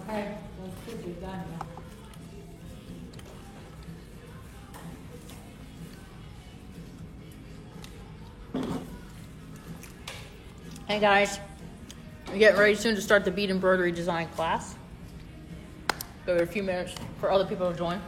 Okay, those kids are done now. Hey guys, we're getting ready soon to start the bead embroidery design class. Give it a few minutes for other people to join.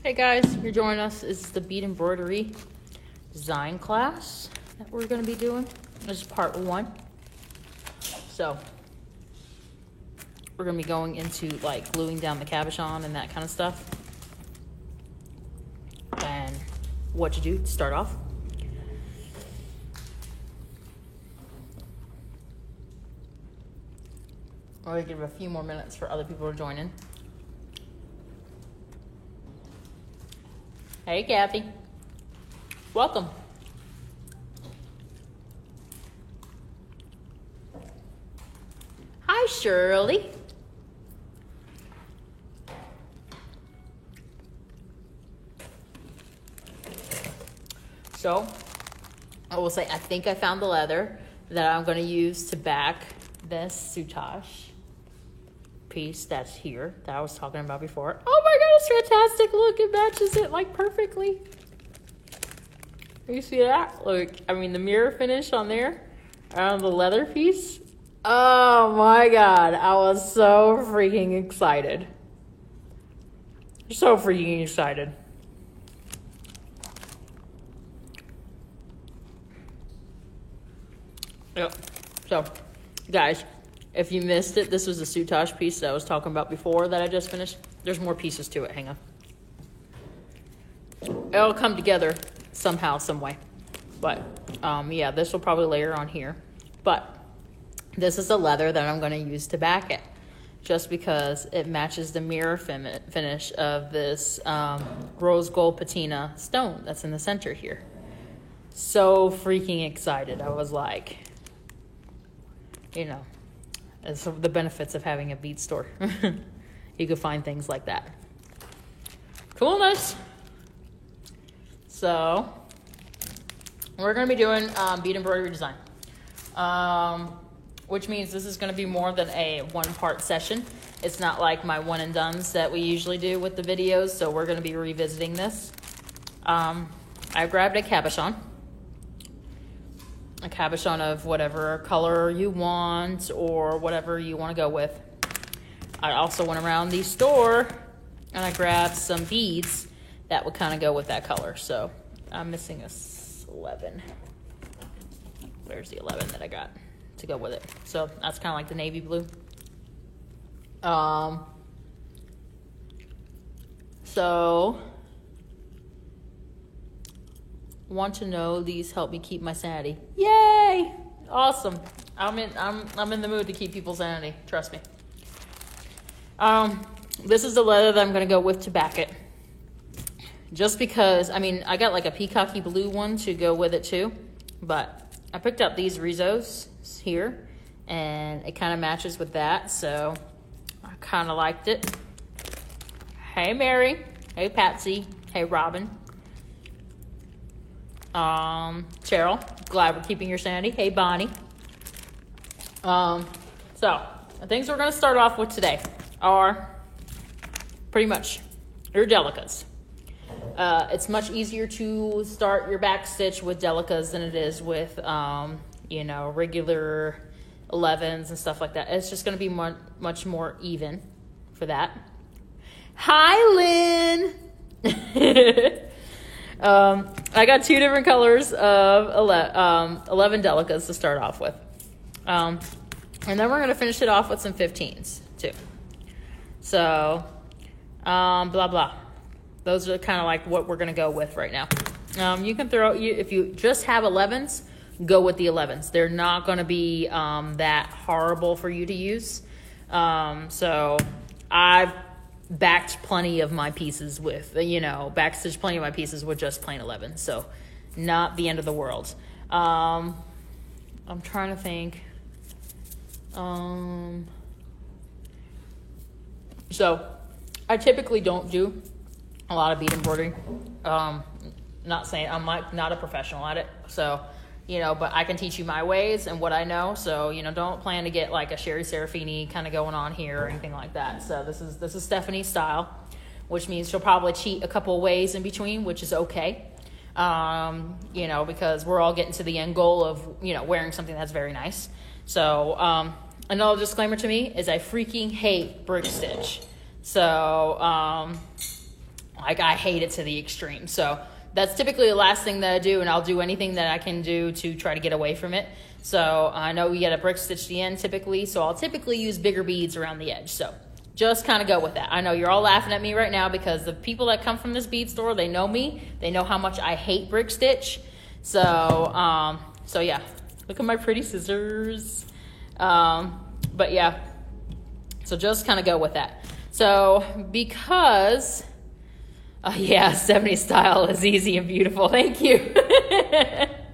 Hey guys, you're joining us. This is the bead embroidery design class that we're going to be doing. This is part 1. So we're going to be going into like gluing down the cabochon and that kind of stuff, and what to do to start off. We're going to give it a few more minutes for other people to join in. Hey, Kathy. Welcome. Hi, Shirley. So, I will say, I think I found the leather that I'm going to use to back this soutache piece that's here that I was talking about before. Oh my god, it's fantastic. Look, it matches it like perfectly. You see that? Look, I mean, the mirror finish on there, on the leather piece. Oh my god, I was so freaking excited. So freaking excited. Yep. So, guys, if you missed it, this was the soutache piece that I was talking about before that I just finished. There's more pieces to it. Hang on. It'll come together somehow, some way. But, yeah, this will probably layer on here. But this is the leather that I'm going to use to back it, just because it matches the mirror finish of this rose gold patina stone that's in the center here. So freaking excited. I was like, you know, it's the benefits of having a bead store. You can find things like that. Coolness. So, we're going to be doing bead embroidery design. Which means this is going to be more than a one-part session. It's not like my one and dones that we usually do with the videos, so we're going to be revisiting this. I grabbed a cabochon of whatever color you want or whatever you want to go with. I also went around the store and I grabbed some beads that would kind of go with that color. So I'm missing a 11. Where's the 11 that I got to go with it? So that's kind of like the navy blue. So want to know these help me keep my sanity. Yay! Awesome. I'm in the mood to keep people's sanity. Trust me. This is the leather that I'm going to go with to back it. Just because, I mean, I got like a peacocky blue one to go with it too. But I picked up these Rizos here, and it kind of matches with that. So I kind of liked it. Hey, Mary. Hey, Patsy. Hey, Robin. Cheryl, glad we're keeping your sanity. Hey, Bonnie. So the things we're going to start off with today are pretty much your delicas. It's much easier to start your back stitch with delicas than it is with, regular 11s and stuff like that. It's just going to be much more even for that. Hi, Lynn. I got 2 different colors of 11 Delicas to start off with. And then we're going to finish it off with some 15s too. So, blah, blah. Those are kind of like what we're going to go with right now. You can if you just have 11s, go with the 11s. They're not going to be that horrible for you to use. So I've backed plenty of my pieces with, backstitched plenty of my pieces with just plain 11. So not the end of the world. I'm trying to think. So I typically don't do a lot of bead embroidery. Not saying I'm not a professional at it. So, but I can teach you my ways and what I know. So, don't plan to get like a Sherry Serafini kind of going on here or anything like that. So this is Stephanie's style, which means she'll probably cheat a couple of ways in between, which is okay. Because we're all getting to the end goal of, wearing something that's very nice. So, another disclaimer to me is I freaking hate brick stitch. So, I hate it to the extreme. So that's typically the last thing that I do, and I'll do anything that I can do to try to get away from it. So I know we get a brick stitch the end typically, so I'll typically use bigger beads around the edge. So just kind of go with that. I know you're all laughing at me right now because the people that come from this bead store, they know me. They know how much I hate brick stitch. So yeah, look at my pretty scissors. But yeah, so just kind of go with that. So because... yeah, 70s style is easy and beautiful. Thank you.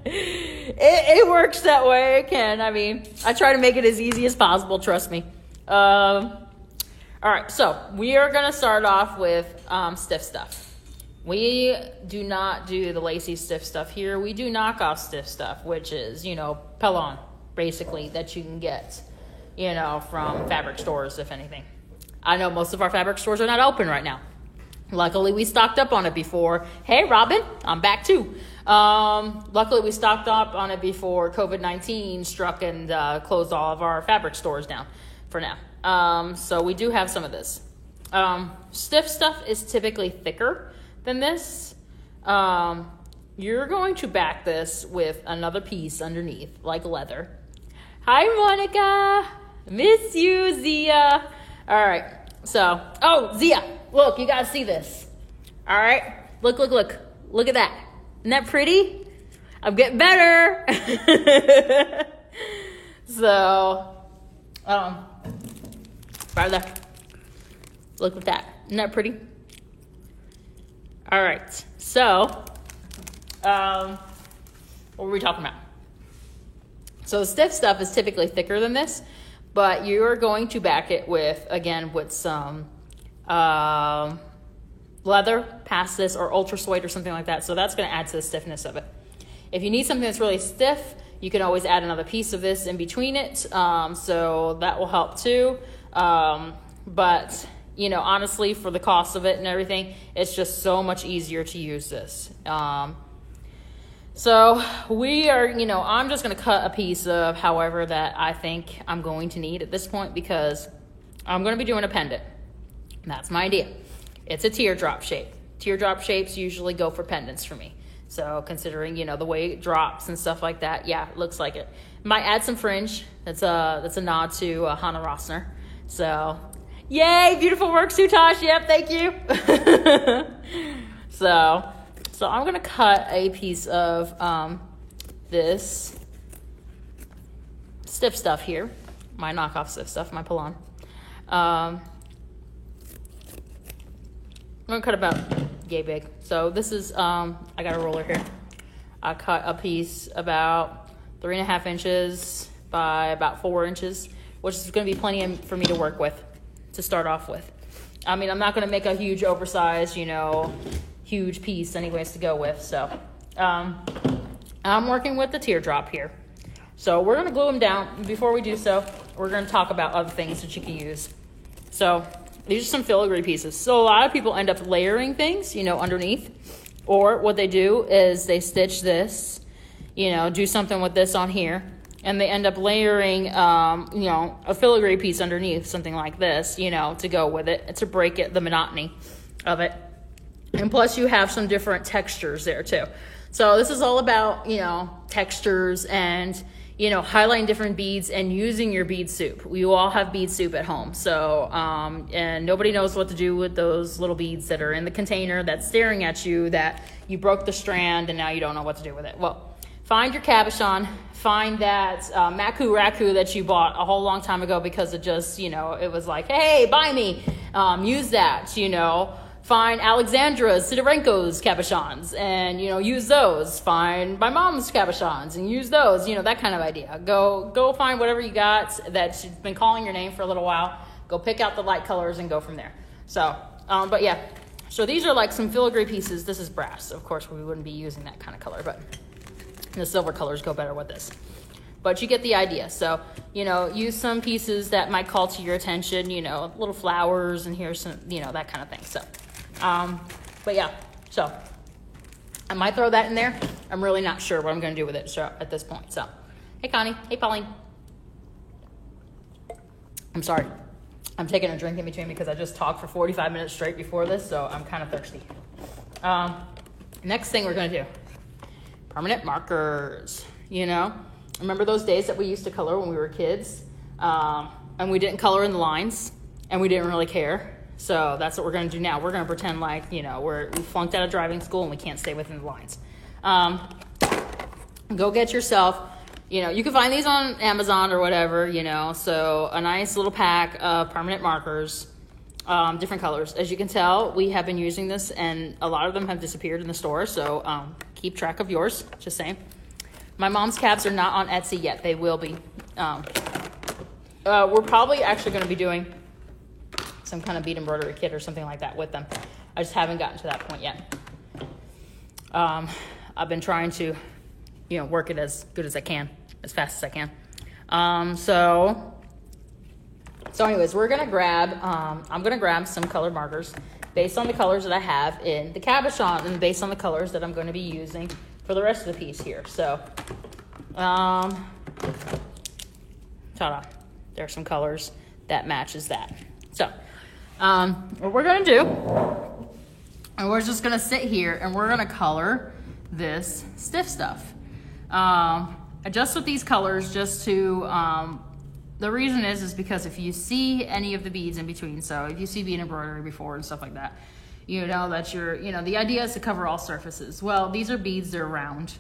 It works that way. It can. I mean, I try to make it as easy as possible. Trust me. All right. So we are going to start off with stiff stuff. We do not do the lacy stiff stuff here. We do knockoff stiff stuff, which is, Pellon, basically, that you can get, from fabric stores, if anything. I know most of our fabric stores are not open right now. Luckily, we stocked up on it before. Hey, Robin, I'm back too. Luckily, we stocked up on it before COVID-19 struck and closed all of our fabric stores down for now. So we do have some of this. Stiff stuff is typically thicker than this. You're going to back this with another piece underneath, like leather. Hi, Monica. Miss you, Zia. All right. So, Zia. Look, you gotta see this. All right, look. Look at that. Isn't that pretty? I'm getting better. So, right there. Look at that. Isn't that pretty? All right. So, what were we talking about? So the stiff stuff is typically thicker than this, but you're going to back it with some leather past this or ultra suede or something like that. So that's going to add to the stiffness of it. If you need something that's really stiff, you can always add another piece of this in between it. So that will help too. But honestly, for the cost of it and everything, it's just so much easier to use this. So we are, I'm just going to cut a piece of however that I think I'm going to need at this point, because I'm going to be doing a pendant. That's my idea. It's a teardrop shape. Teardrop shapes usually go for pendants for me. So considering, the way it drops and stuff like that, yeah, it looks like it. Might add some fringe. That's a nod to Hannah Rossner. So, yay, beautiful work, Sutash. Yep, thank you. So I'm going to cut a piece of this stiff stuff here. My knockoff stiff stuff, my Pellon. I'm going to cut about yay big. So this is, I got a roller here. I cut a piece about 3.5 inches by about 4 inches, which is going to be plenty for me to work with, to start off with. I mean, I'm not going to make a huge oversized, huge piece anyways to go with. So I'm working with the teardrop here. So we're going to glue them down. Before we do so, we're going to talk about other things that you can use. So these are some filigree pieces. So a lot of people end up layering things, underneath. Or what they do is they stitch this, do something with this on here. and they end up layering, a filigree piece underneath, something like this, to go with it, to break the monotony of it. And plus you have some different textures there too. So this is all about, textures and, highlighting different beads and using your bead soup. We all have bead soup at home. So, and nobody knows what to do with those little beads that are in the container that's staring at you, that you broke the strand and now you don't know what to do with it. Well, find your cabochon, find that Maku Raku that you bought a whole long time ago because it just, it was like, hey, buy me. Use that, Find Alexandra's, Sidorenko's cabochons and, use those. Find my mom's cabochons and use those, that kind of idea. Go find whatever you got that's been calling your name for a little while. Go pick out the light colors and go from there. So, but yeah. So these are like some filigree pieces. This is brass. Of course, we wouldn't be using that kind of color, but the silver colors go better with this. But you get the idea. So, use some pieces that might call to your attention, little flowers and here's some, that kind of thing. So. But yeah, so I might throw that in there. I'm really not sure what I'm going to do with it at this point. So, hey Connie, hey Pauline. I'm sorry. I'm taking a drink in between because I just talked for 45 minutes straight before this, so I'm kind of thirsty. Next thing we're going to do, permanent markers, Remember those days that we used to color when we were kids? And we didn't color in the lines, and we didn't really care. So that's what we're going to do now. We're going to pretend like, we flunked out of driving school and we can't stay within the lines. Go get yourself, you can find these on Amazon or whatever, so a nice little pack of permanent markers, different colors. As you can tell, we have been using this and a lot of them have disappeared in the store. So keep track of yours, just saying. My mom's cabs are not on Etsy yet. They will be. We're probably actually going to be doing some kind of bead embroidery kit or something like that with them. I just haven't gotten to that point yet. I've been trying to, work it as good as I can, as fast as I can. So anyways, we're going to grab, I'm going to grab some colored markers based on the colors that I have in the cabochon and based on the colors that I'm going to be using for the rest of the piece here. So, ta-da. There are some colors that matches that. So, what we're going to do, and we're just going to sit here and we're going to color this stiff stuff. Just with these colors, just to, the reason is because if you see any of the beads in between, so if you see bead embroidery before and stuff like that, that the idea is to cover all surfaces. Well, these are beads, they're round.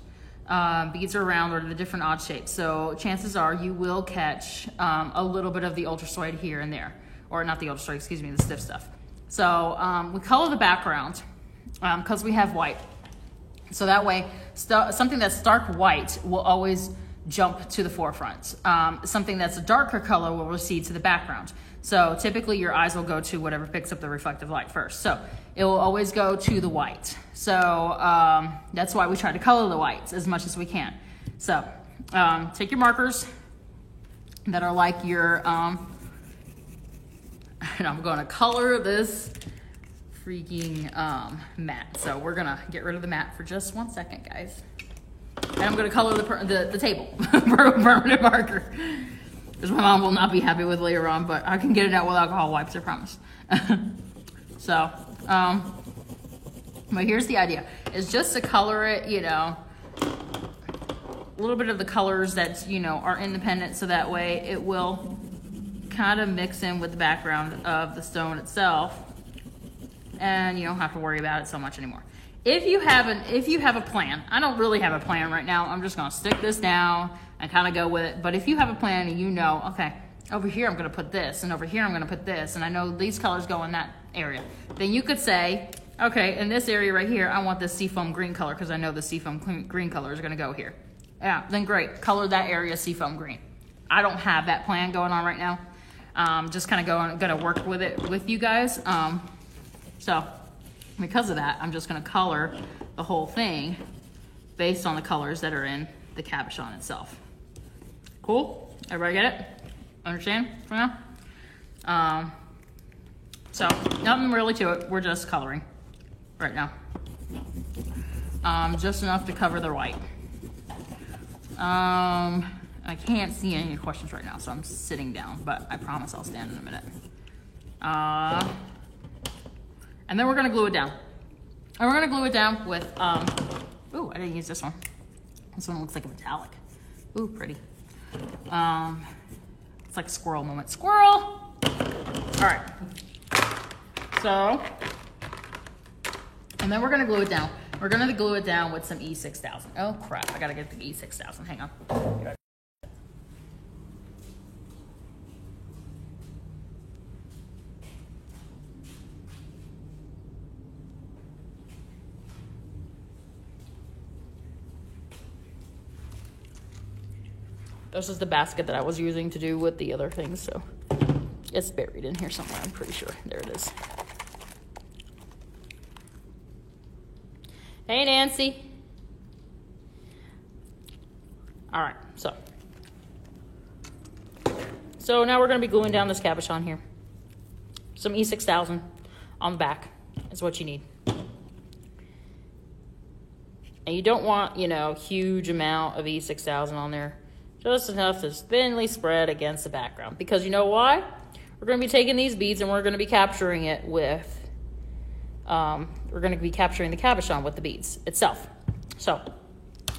Beads are round or the different odd shapes. So chances are you will catch a little bit of the ultra suede here and there. Or not the ultra suede, excuse me, the stiff stuff. So we color the background because we have white. So that way, something that's stark white will always jump to the forefront. Something that's a darker color will recede to the background. So typically your eyes will go to whatever picks up the reflective light first. So it will always go to the white. So that's why we try to color the whites as much as we can. So take your markers that are like your, and I'm going to color this freaking mat. So we're going to get rid of the mat for just 1 second, guys. And I'm going to color the table for a permanent marker. Because my mom will not be happy with later on, but I can get it out with alcohol wipes, I promise. So, but here's the idea. It's just to color it, a little bit of the colors that, are independent. So that way it will kind of mix in with the background of the stone itself. And you don't have to worry about it so much anymore. If you have a plan, I don't really have a plan right now. I'm just going to stick this down and kind of go with it. But if you have a plan and okay, over here I'm going to put this, and over here I'm going to put this, and I know these colors go in that area, then you could say, okay, in this area right here, I want this seafoam green color because I know the seafoam green color is going to go here. Yeah, then great, color that area seafoam green. I don't have that plan going on right now. Just kind of going to work with it with you guys. So because of that, I'm just going to color the whole thing based on the colors that are in the cabochon itself. Cool? Everybody get it? Understand for now? So nothing really to it. We're just coloring right now. Just enough to cover the white. I can't see any questions right now, so I'm sitting down, but I promise I'll stand in a minute. And then we're gonna glue it down. And we're gonna glue it down with, ooh, I didn't use this one. This one looks like a metallic. Ooh, pretty. It's like a squirrel moment. Squirrel! All right. So, and then we're gonna glue it down. We're gonna glue it down with some E6000. Oh crap, I gotta get the E6000, hang on. This is the basket that I was using to do with the other things, so it's buried in here somewhere, I'm pretty sure. There it is. Hey, Nancy. All right, so now we're gonna be gluing down this cabochon here. Some E6000 on the back is what you need. And you don't want, you know, huge amount of E6000 on there. Just enough to thinly spread against the background. Because you know why? We're going to be taking these beads and we're going to be capturing it with, we're going to be capturing the cabochon with the beads itself. So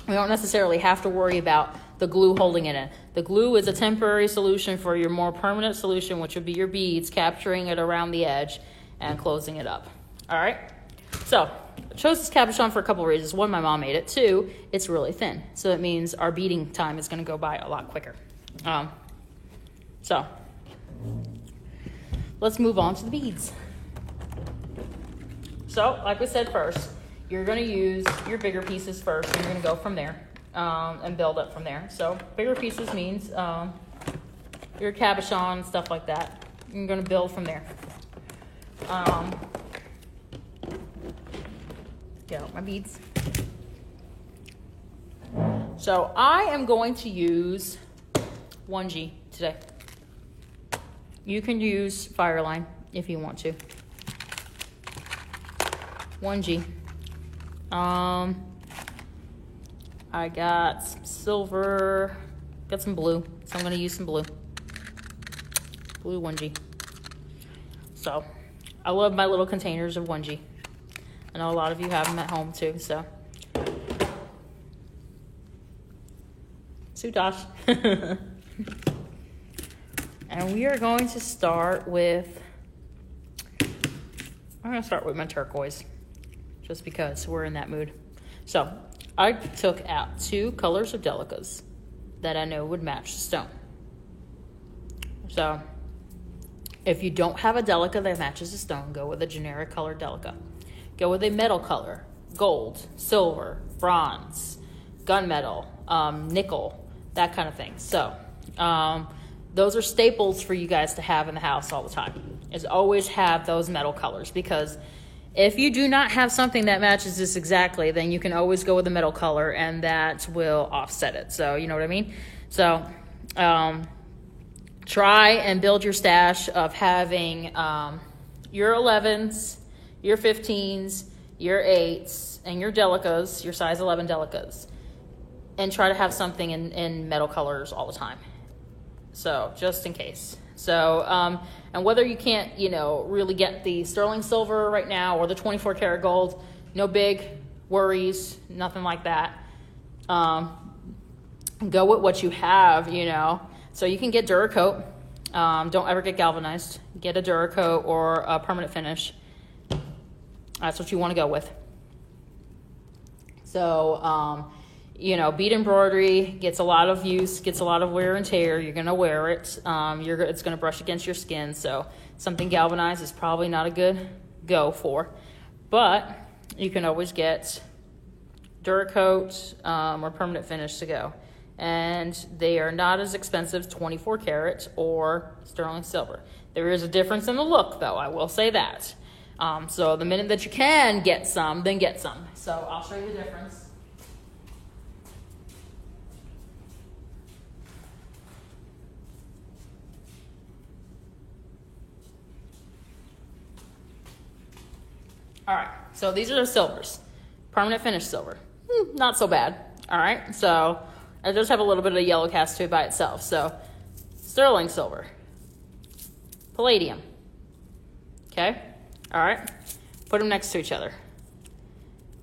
we don't necessarily have to worry about the glue holding it in. The glue is a temporary solution for your more permanent solution, which would be your beads, capturing it around the edge and closing it up. All right? So I chose this cabochon for a couple of reasons. One, my mom made it. Two, it's really thin. So it means our beading time is going to go by a lot quicker. So let's move on to the beads. So like we said first, you're going to use your bigger pieces first. And you're going to go from there and build up from there. So bigger pieces means your cabochon, stuff like that. You're going to build from there. Get out my beads. So I am going to use 1G today. You can use Fireline if you want to. 1G. I got some silver, got some blue, so I'm going to use some blue. Blue 1G. So I love my little containers of 1G. I know a lot of you have them at home too, so. Sutosh. And we are going to start with, I'm going to start with my turquoise, just because we're in that mood. So I took out 2 colors of delicas that I know would match the stone. So if you don't have a delica that matches the stone, go with a generic colored delica. Go with a metal color, gold, silver, bronze, gunmetal, nickel, that kind of thing. So those are staples for you guys to have in the house all the time, is always have those metal colors, because if you do not have something that matches this exactly, then you can always go with a metal color and that will offset it. So you know what I mean? So try and build your stash of having your 11s, your 15s, your 8s, and your delicas, your size 11 delicas, and try to have something in metal colors all the time. So just in case. So, and whether you can't, you know, really get the sterling silver right now or the 24 karat gold, no big worries, nothing like that. Go with what you have, you know. So you can get Duracoat. Don't ever get galvanized. Get a Duracoat or a permanent finish. That's what you want to go with. So, you know, bead embroidery gets a lot of use, gets a lot of wear and tear. You're going to wear it. It's going to brush against your skin. So something galvanized is probably not a good go for. But you can always get Duracoat or permanent finish to go. And they are not as expensive, 24 karat or sterling silver. There is a difference in the look, though. I will say that. So the minute that you can get some, then get some. So I'll show you the difference. All right, so these are the silvers. Permanent finish silver. Not so bad. All right, so It does have a little bit of a yellow cast to it by itself. So sterling silver, palladium. Okay, all right. Put them next to each other.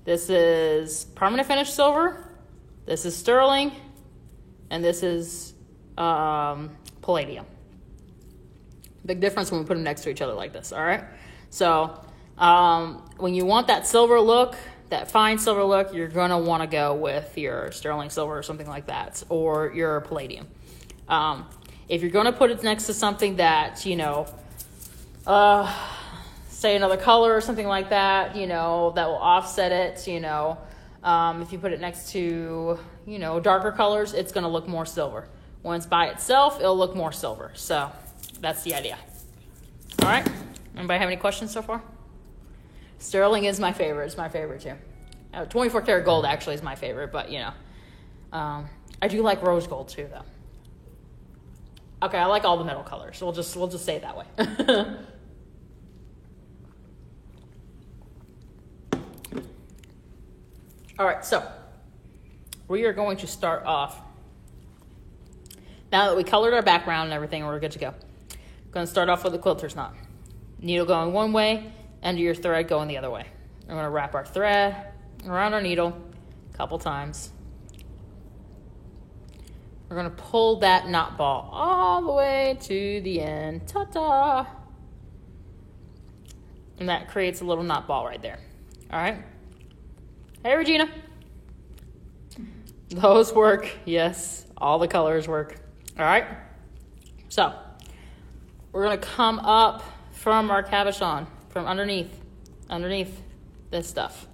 This is permanent finish silver. This is sterling, and this is palladium. Big difference when we put them next to each other like this. All right. So when you want that silver look, that fine silver look, you're gonna want to go with your sterling silver or something like that, or your palladium. If you're gonna put it next to something that, you know, say another color or something like that, you know, that will offset it, you know, if you put it next to, you know, darker colors, it's gonna look more silver. When it's by itself, it'll look more silver. So that's the idea. All right. Anybody have any questions so far? Sterling is my favorite. It's my favorite too. 24 karat gold actually is my favorite, but you know, I do like rose gold too, though. Okay, I like all the metal colors. We'll just say it that way. All right, so we are going to start off. Now that we colored our background and everything, we're good to go. I'm going to start off with a quilter's knot. Needle going one way, end of your thread going the other way. I'm going to wrap our thread around our needle a couple times. We're going to pull that knot ball all the way to the end. Ta-da! And that creates a little knot ball right there. All right? Hey, Regina. Those work. Yes, all the colors work. All right? So, we're going to come up from our cabochon, from underneath this stuff.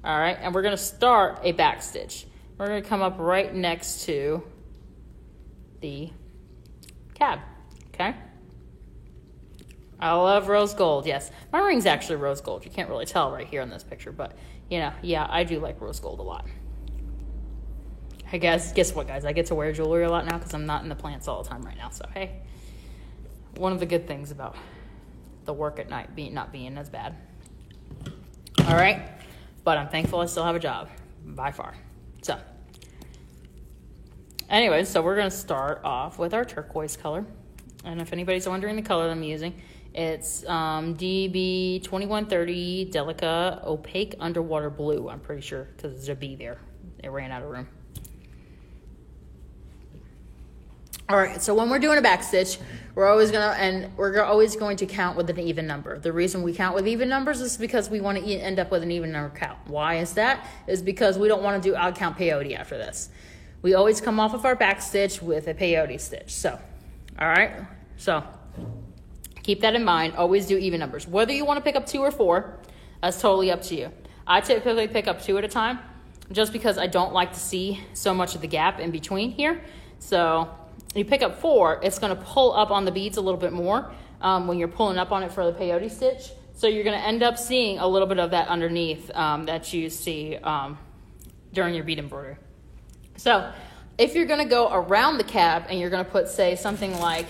All right, and we're going to start a back stitch. We're going to come up right next to the cab, okay? I love rose gold, yes. My ring's actually rose gold. You can't really tell right here in this picture, but, you know, yeah, I do like rose gold a lot. I guess what, guys? I get to wear jewelry a lot now because I'm not in the plants all the time right now, so hey. One of the good things about the work at night not being as bad. All right, but I'm thankful I still have a job, by far. So, anyway, so we're going to start off with our turquoise color. And if anybody's wondering the color that I'm using, it's DB 2130 Delica Opaque Underwater Blue. I'm pretty sure because there's a B there. It ran out of room. All right, so when we're doing a back stitch, we're always going to count with an even number. The reason we count with even numbers is because we want to end up with an even number count. Why is that? Is because we don't want to do odd count peyote after this. We always come off of our back stitch with a peyote stitch. So, all right, so keep that in mind. Always do even numbers. Whether you want to pick up 2 or 4, that's totally up to you. I typically pick up 2 at a time just because I don't like to see so much of the gap in between here. So you pick up 4, it's going to pull up on the beads a little bit more when you're pulling up on it for the peyote stitch. So you're going to end up seeing a little bit of that underneath that you see during your bead embroidery. So if you're going to go around the cab and you're going to put, say, something like,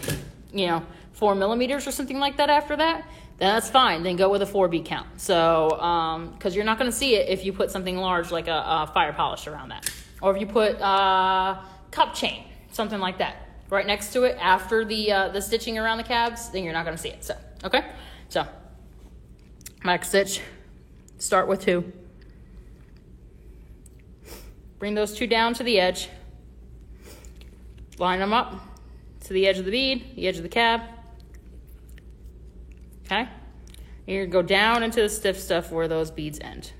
4 millimeters or something like that after that, then that's fine. Then go with a 4 bead count. So, because you're not going to see it if you put something large like a fire polish around that. Or if you put cup chain, something like that, right next to it after the stitching around the cabs, then you're not going to see it. So, okay? So, back stitch, start with 2. Bring those 2 down to the edge. Line them up to the edge of the bead, the edge of the cab. Okay? You're going to go down into the stiff stuff where those beads end.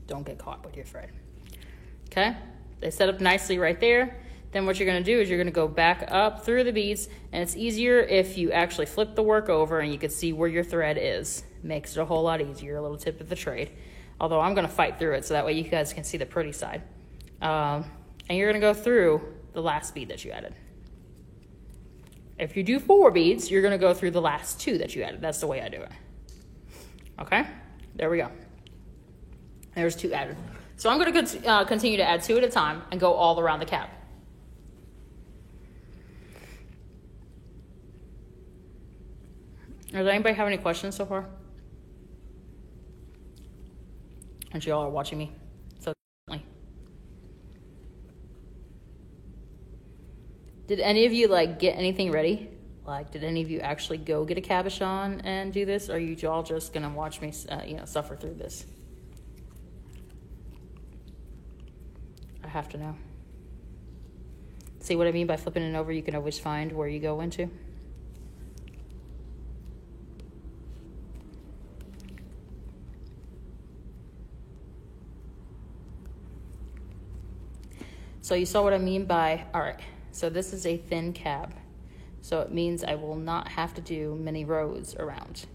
Don't get caught with your thread. Okay? They set up nicely right there. Then what you're going to do is you're going to go back up through the beads, and it's easier if you actually flip the work over and you can see where your thread is. Makes it a whole lot easier, a little tip of the trade. Although I'm going to fight through it so that way you guys can see the pretty side. And you're going to go through the last bead that you added. If you do 4 beads, you're going to go through the last 2 that you added. That's the way I do it. Okay? There we go. There's 2 added. So I'm going to continue to add 2 at a time and go all around the cap. Does anybody have any questions so far? And you all are watching me. Did any of you like get anything ready? Like, did any of you actually go get a cabochon and do this? Or are you all just gonna watch me, suffer through this? I have to know. See what I mean by flipping it over? You can always find where you go into. So you saw what I mean by, all right, so this is a thin cab. So it means I will not have to do many rows around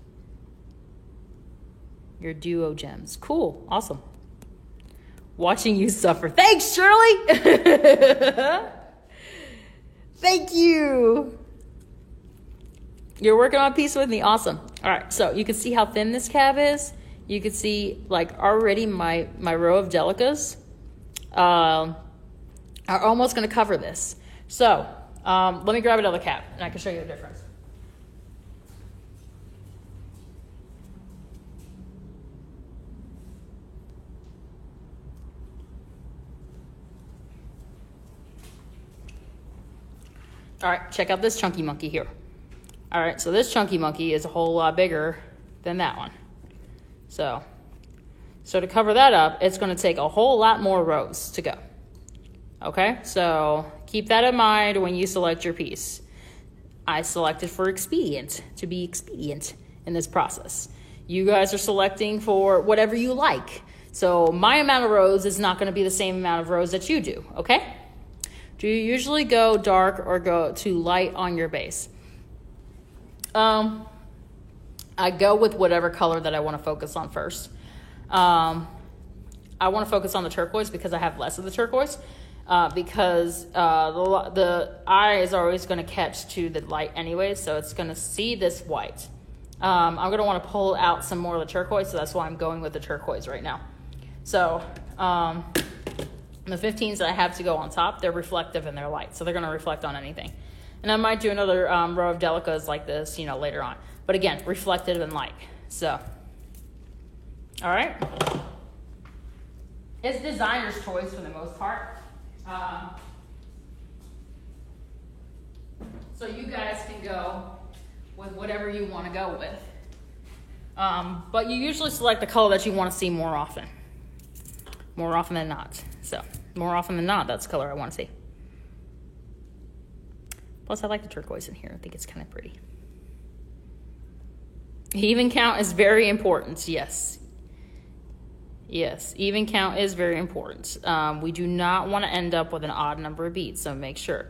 your duo gems. Cool, awesome. Watching you suffer. Thanks, Shirley. Thank you. You're working on a piece with me, awesome. All right, so you can see how thin this cab is. You can see like already my row of delicas are almost gonna cover this. So let me grab another cab and I can show you the difference. All right, check out this chunky monkey here. All right, so this chunky monkey is a whole lot bigger than that one. So to cover that up, it's gonna take a whole lot more rows to go. Okay, so keep that in mind when you select your piece. I selected for expedient, to be expedient in this process. You guys are selecting for whatever you like. So my amount of rows is not gonna be the same amount of rows that you do, okay? Do you usually go dark or go to light on your base? I go with whatever color that I want to focus on first. I want to focus on the turquoise because I have less of the turquoise. Because the eye is always going to catch to the light anyway, so it's going to see this white. I'm going to want to pull out some more of the turquoise, so that's why I'm going with the turquoise right now. So the 15s that I have to go on top, they're reflective in their light, so they're going to reflect on anything. And I might do another row of delicas like this, later on. But again, reflective in light. So, all right. It's designer's choice for the most part. So you guys can go with whatever you want to go with. But you usually select the color that you want to see more often. More often than not. So, more often than not, that's the color I want to see. Plus, I like the turquoise in here. I think it's kind of pretty. Even count is very important. Yes. Yes, even count is very important. We do not want to end up with an odd number of beads, so make sure.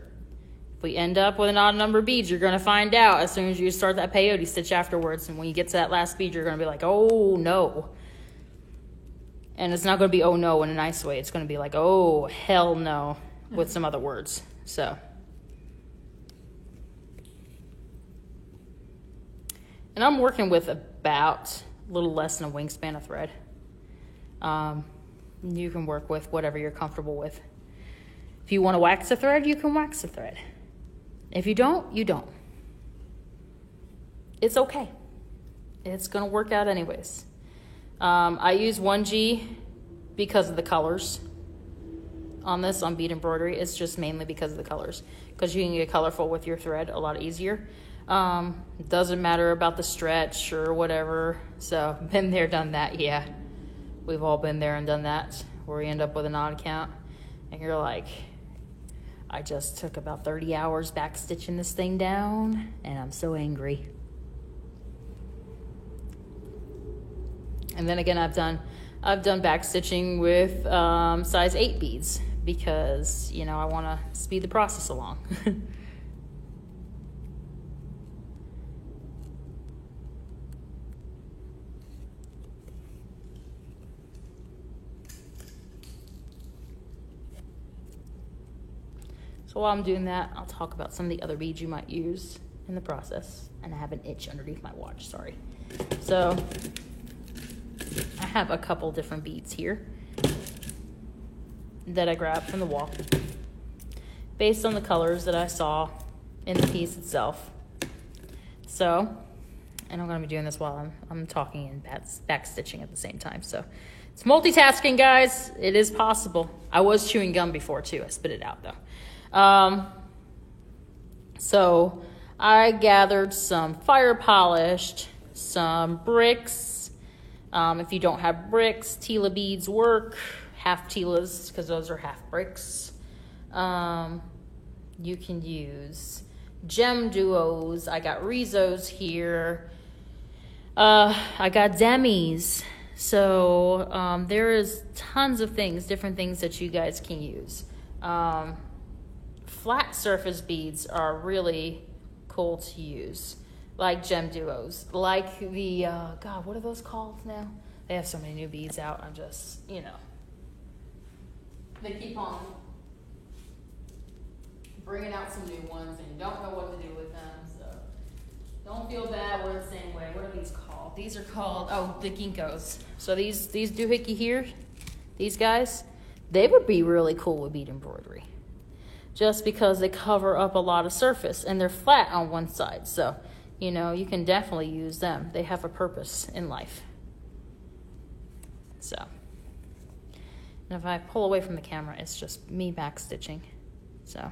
If we end up with an odd number of beads, you're going to find out as soon as you start that peyote stitch afterwards. And when you get to that last bead, you're going to be like, oh, no. And it's not going to be oh, no in a nice way. It's going to be like, oh, hell no, with some other words. So. And I'm working with about a little less than a wingspan of thread. You can work with whatever you're comfortable with. If you want to wax a thread, you can wax a thread. If you don't, you don't. It's okay. It's going to work out anyways. I use 1G because of the colors on this, on bead embroidery. It's just mainly because of the colors. Because you can get colorful with your thread a lot easier. Doesn't matter about the stretch or whatever. So, been there, done that, yeah. We've all been there and done that, where you end up with an odd count, and you're like, I just took about 30 hours back stitching this thing down, and I'm so angry. And then again, I've done back stitching with size 8 beads because I want to speed the process along. So while I'm doing that, I'll talk about some of the other beads you might use in the process. And I have an itch underneath my watch, sorry. So I have a couple different beads here that I grabbed from the wall based on the colors that I saw in the piece itself. So, and I'm going to be doing this while I'm talking and back stitching at the same time. So it's multitasking, guys. It is possible. I was chewing gum before too. I spit it out though. So I gathered some fire polished, some bricks. If you don't have bricks, Tila beads work. Half Tilas, because those are half bricks. You can use gem duos. I got Rizos here. I got Demis. So there is tons of things, different things that you guys can use. Flat surface beads are really cool to use, like gem duos, like the God, what are those called now? They have so many new beads out. I'm just, they keep on bringing out some new ones, and you don't know what to do with them. So don't feel bad. We're the same way. What are these called? These are called the ginkgos. So these doohickey here, these guys, they would be really cool with bead embroidery, just because they cover up a lot of surface and they're flat on one side. So, you can definitely use them. They have a purpose in life. So, and if I pull away from the camera, it's just me back stitching. So,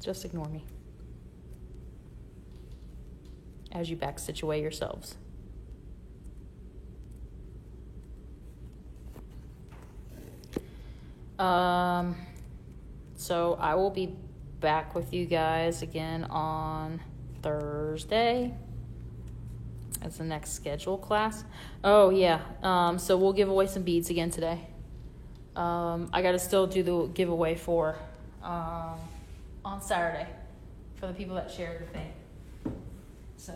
just ignore me as you back stitch away yourselves. So I will be back with you guys again on Thursday as the next scheduled class. Oh yeah. So we'll give away some beads again today. I got to still do the giveaway for on Saturday for the people that shared the thing. So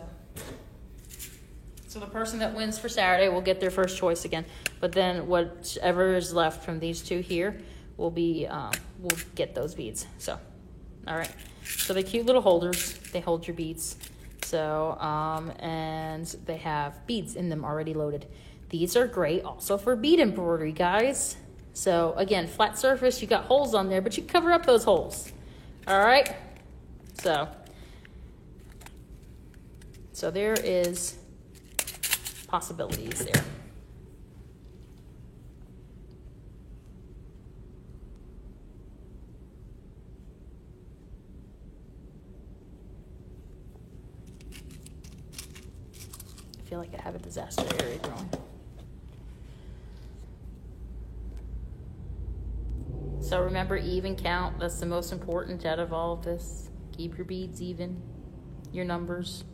the person that wins for Saturday will get their first choice again. But then whatever is left from these two here will be we'll get those beads. So, all right. So they're cute little holders. They hold your beads. So and they have beads in them already loaded. These are great also for bead embroidery, guys. So again, flat surface, you got holes on there, but you cover up those holes. All right. So there is possibilities there. I feel like I have a disaster area growing. So remember, even count. That's the most important out of all of this. Keep your beads even, your numbers.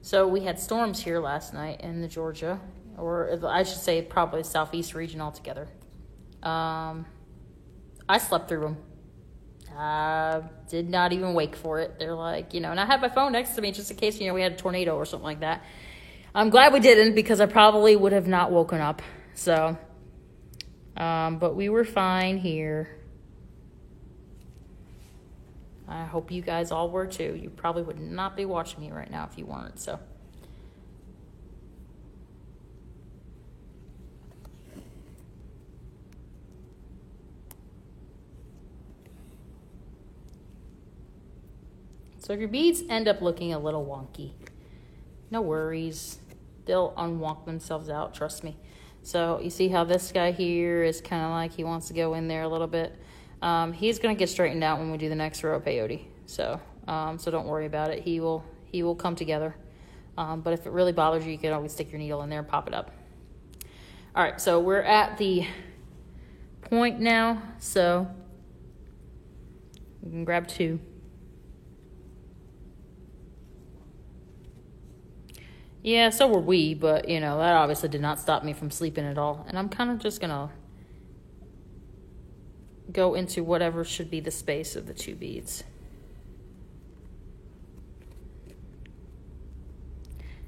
So we had storms here last night in the Georgia, or I should say probably southeast region altogether. I slept through them. I did not even wake for it. They're like, and I had my phone next to me just in case, we had a tornado or something like that. I'm glad we didn't, because I probably would have not woken up. So, but we were fine here. I hope you guys all were too. You probably would not be watching me right now if you weren't, so. So if your beads end up looking a little wonky, no worries. They'll unwonk themselves out, trust me. So you see how this guy here is kind of like he wants to go in there a little bit. He's going to get straightened out when we do the next row of peyote. So don't worry about it. He will come together. But if it really bothers you, you can always stick your needle in there and pop it up. All right, so we're at the point now. So we can grab two. Yeah, so were we, but, that obviously did not stop me from sleeping at all. And I'm kind of just going to go into whatever should be the space of the two beads.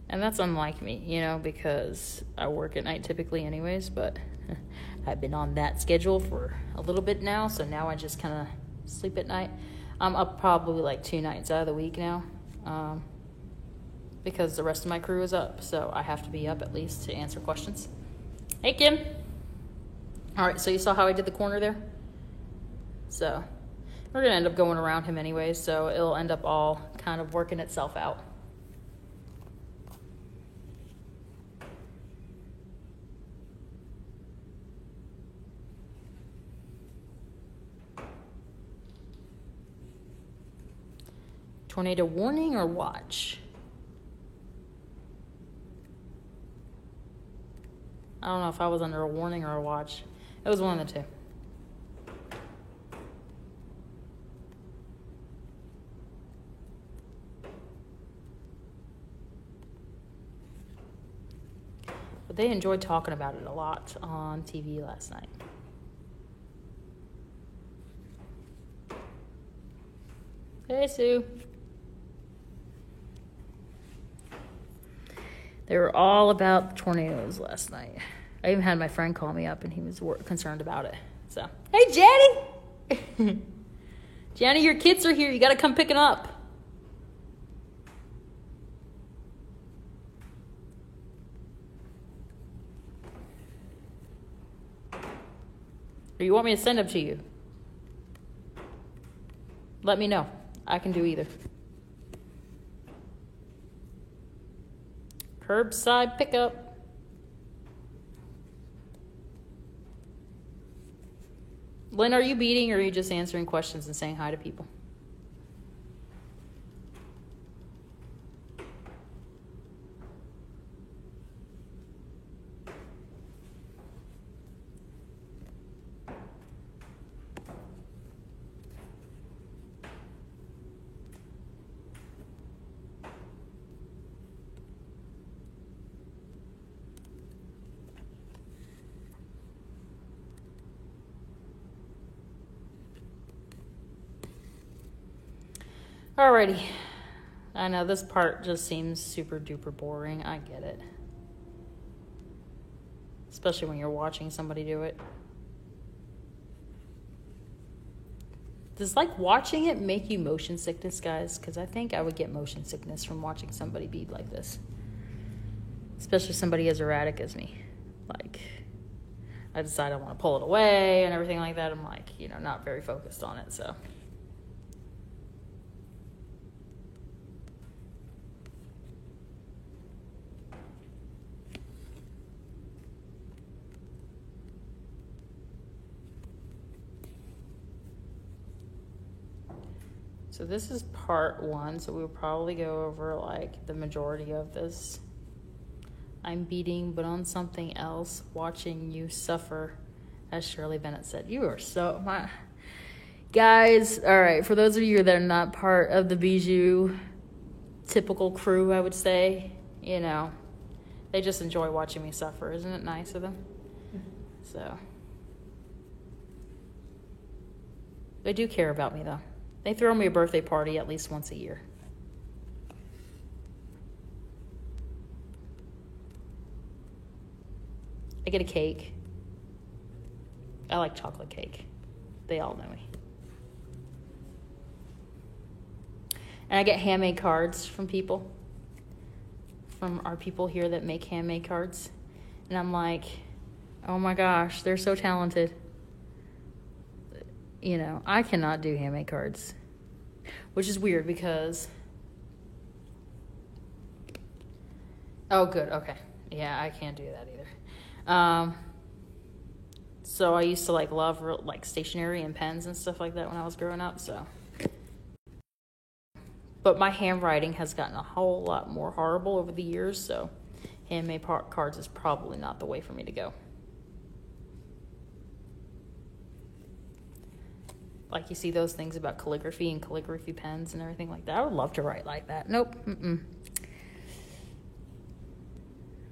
And that's unlike me, because I work at night typically anyways, but I've been on that schedule for a little bit now, so now I just kind of sleep at night. I'm up probably like 2 nights out of the week now. Because the rest of my crew is up, so I have to be up at least to answer questions. Hey, Kim. All right, so you saw how I did the corner there? So we're going to end up going around him anyways, so it'll end up all kind of working itself out. Tornado warning or watch? I don't know if I was under a warning or a watch. It was one of the two. But they enjoyed talking about it a lot on TV last night. Hey, Sue. They were all about tornadoes last night. I even had my friend call me up, and he was concerned about it. So, hey, Jenny! Jenny, your kids are here. You got to come pick them up. Or you want me to send them to you? Let me know. I can do either. Curbside pickup. Lynn, are you beating or are you just answering questions and saying hi to people? Alrighty. I know this part just seems super duper boring. I get it. Especially when you're watching somebody do it. Does watching it make you motion sickness, guys? Because I think I would get motion sickness from watching somebody bead like this. Especially somebody as erratic as me. I decide I want to pull it away and everything like that. I'm not very focused on it, so. So this is part 1, so we'll probably go over the majority of this. I'm beating, but on something else, watching you suffer, as Shirley Bennett said. You are so, guys, all right, for those of you that are not part of the Bijou typical crew, I would say, they just enjoy watching me suffer. Isn't it nice of them? So, they do care about me, though. They throw me a birthday party at least once a year. I get a cake. I like chocolate cake. They all know me. And I get handmade cards from people. From our people here that make handmade cards. And I'm like, oh my gosh, they're so talented. I cannot do handmade cards. Which is weird because... Oh, good. Okay. Yeah, I can't do that either. So I used to love stationery and pens and stuff like that when I was growing up, so. But my handwriting has gotten a whole lot more horrible over the years, so handmade cards is probably not the way for me to go. You see those things about calligraphy and calligraphy pens and everything like that. I would love to write like that. Nope.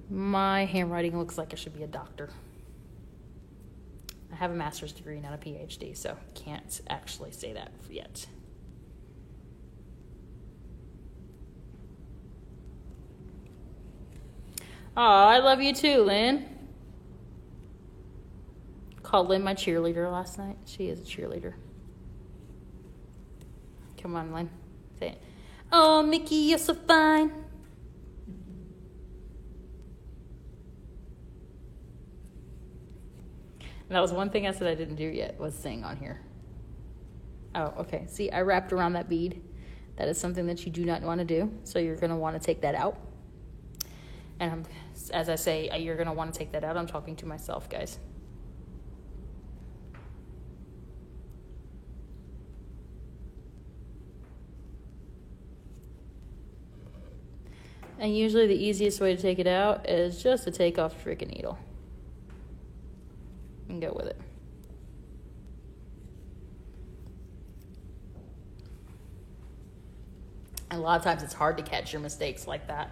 My handwriting looks like I should be a doctor. I have a master's degree, not a PhD, so can't actually say that yet. Oh, I love you too, Lynn. Called Lynn my cheerleader last night. She is a cheerleader. Come on, Lynn. Say it. Oh, Mickey, you're so fine. And that was one thing I said I didn't do yet, was sing on here. Oh, okay. See, I wrapped around that bead. That is something that you do not want to do. So you're going to want to take that out. And as I say, you're going to want to take that out. I'm talking to myself, guys. And usually the easiest way to take it out is just to take off the freaking needle and go with it. And a lot of times it's hard to catch your mistakes like that.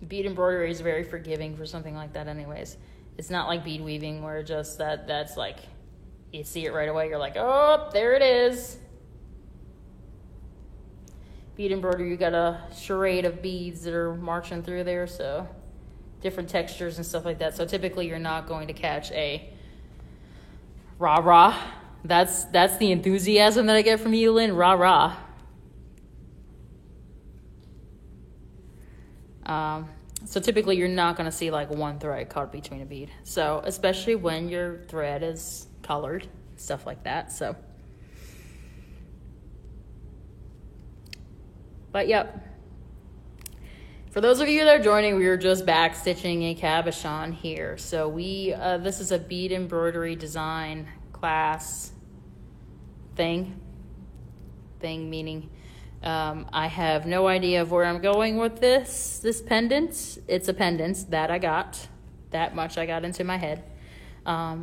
Bead embroidery is very forgiving for something like that anyways. It's not like bead weaving where just that's like, you see it right away, you're like, oh, there it is. Bead embroidery, you got a charade of beads that are marching through there, so different textures and stuff like that. So typically you're not going to catch a rah-rah. That's the enthusiasm that I get from you, Lynn, rah-rah. So typically you're not going to see like one thread caught between a bead. So especially when your thread is colored, stuff like that. So, but yep. For those of you that are joining, we are just back stitching a cabochon here. So this is a bead embroidery design class thing meaning I have no idea of where I'm going with this pendant. It's a pendant that I got. That much I got into my head.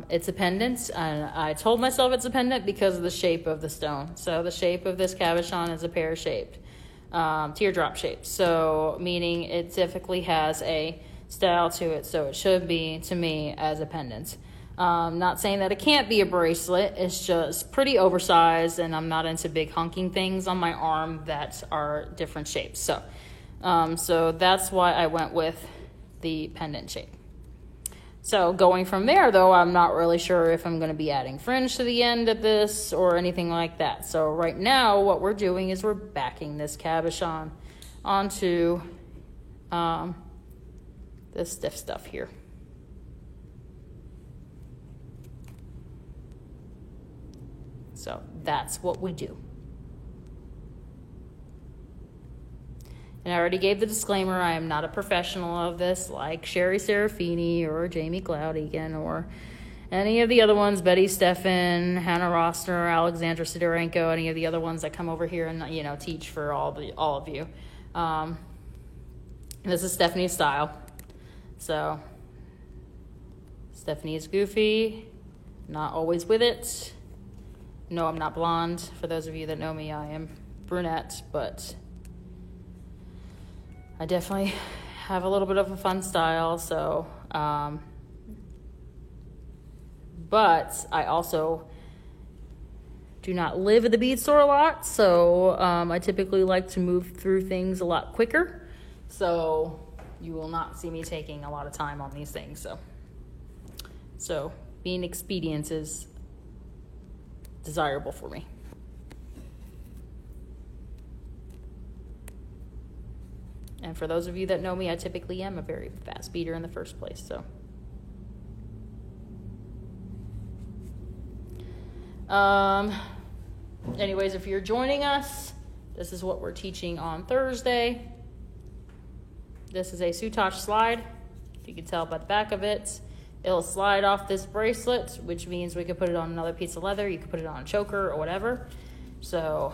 It's a pendant, and I told myself it's a pendant because of the shape of the stone. So the shape of this cabochon is a pear-shaped, teardrop shape. So meaning it typically has a style to it. So it should be, to me, as a pendant. Not saying that it can't be a bracelet. It's just pretty oversized, and I'm not into big hunking things on my arm that are different shapes. So that's why I went with the pendant shape. So going from there, though, I'm not really sure if I'm going to be adding fringe to the end of this or anything like that. So right now, what we're doing is we're backing this cabochon onto this stiff stuff here. So that's what we do. And I already gave the disclaimer, I am not a professional of this like Sherry Serafini or Jamie Cloud-Egan or any of the other ones, Betty Steffen, Hannah Rosner, Alexandra Sidorenko, any of the other ones that come over here and, you know, teach for all of you. This is Stephanie's style. So Stephanie is goofy, not always with it. No, I'm not blonde. For those of you that know me, I am brunette, but I definitely have a little bit of a fun style. So, but I also do not live at the bead store a lot. So I typically like to move through things a lot quicker. So you will not see me taking a lot of time on these things. So being expedient is desirable for me. And for those of you that know me, I typically am a very fast beater in the first place. So anyways, if you're joining us, this is what we're teaching on Thursday. This is a soutache slide. If you can tell by the back of it, it'll slide off this bracelet, which means we could put it on another piece of leather. You could put it on a choker or whatever. So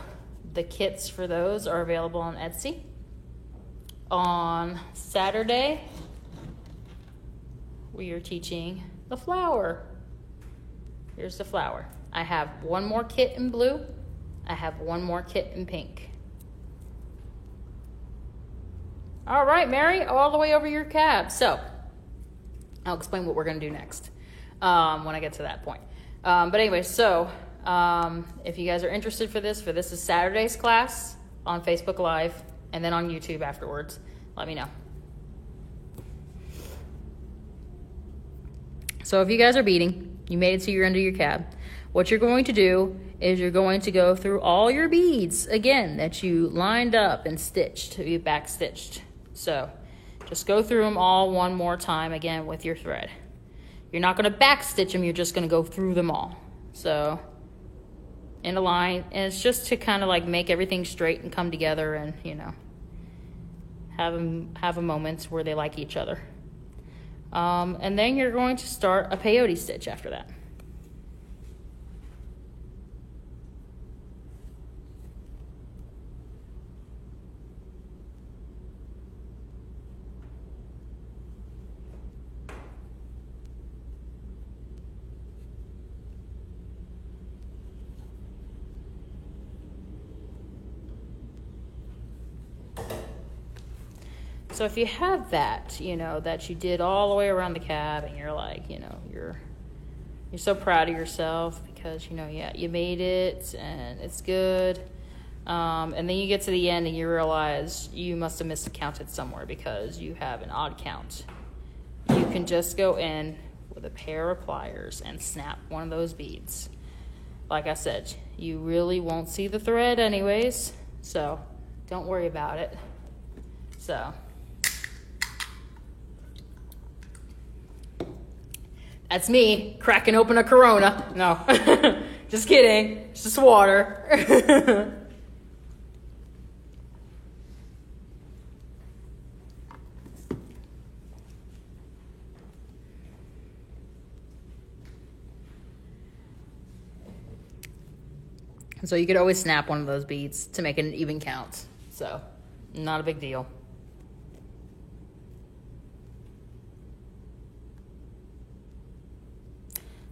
the kits for those are available on Etsy. On Saturday, we are teaching the flower. Here's the flower. I have one more kit in blue. I have one more kit in pink. All right, Mary, all the way over your cab. So I'll explain what we're going to do next when I get to that point. But anyway, so if you guys are interested for this is Saturday's class on Facebook Live and then on YouTube afterwards. Let me know. So if you guys are beading, you made it to your end of your cab, what you're going to do is you're going to go through all your beads, again, that you lined up and stitched, you back stitched. So just go through them all one more time again with your thread. You're not going to back stitch them, you're just going to go through them all. So in a line, and it's just to kind of like make everything straight and come together and, you know, have a moment where they like each other. And then you're going to start a peyote stitch after that. So if you have that, you know, that you did all the way around the cab, and you're like, you know, you're so proud of yourself because, you know, yeah, you made it and it's good. And then you get to the end and you realize you must have miscounted somewhere because you have an odd count. You can just go in with a pair of pliers and snap one of those beads. Like I said, you really won't see the thread anyways, so don't worry about it. So that's me cracking open a Corona. No, just kidding. It's just water. So you could always snap one of those beads to make an even count. So not a big deal.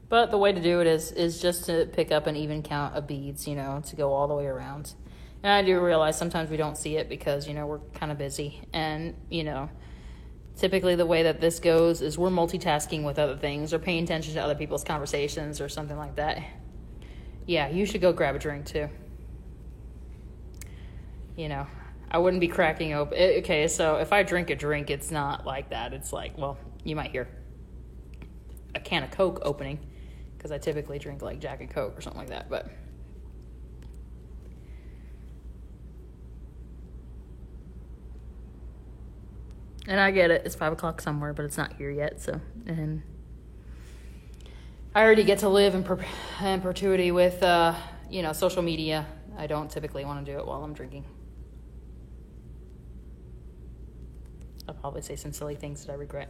But the way to do it is just to pick up an even count of beads, you know, to go all the way around. And I do realize sometimes we don't see it because, you know, we're kind of busy. And, you know, typically the way that this goes is we're multitasking with other things or paying attention to other people's conversations or something like that. Yeah, you should go grab a drink too. You know, I wouldn't be cracking open. Okay, so if I drink a drink, it's not like that. It's like, well, you might hear a can of Coke opening because I typically drink like Jack and Coke or something like that. But and I get it. It's 5 o'clock somewhere, but it's not here yet. So, and I already get to live in perpetuity with, you know, social media. I don't typically want to do it while I'm drinking. I'll probably say some silly things that I regret.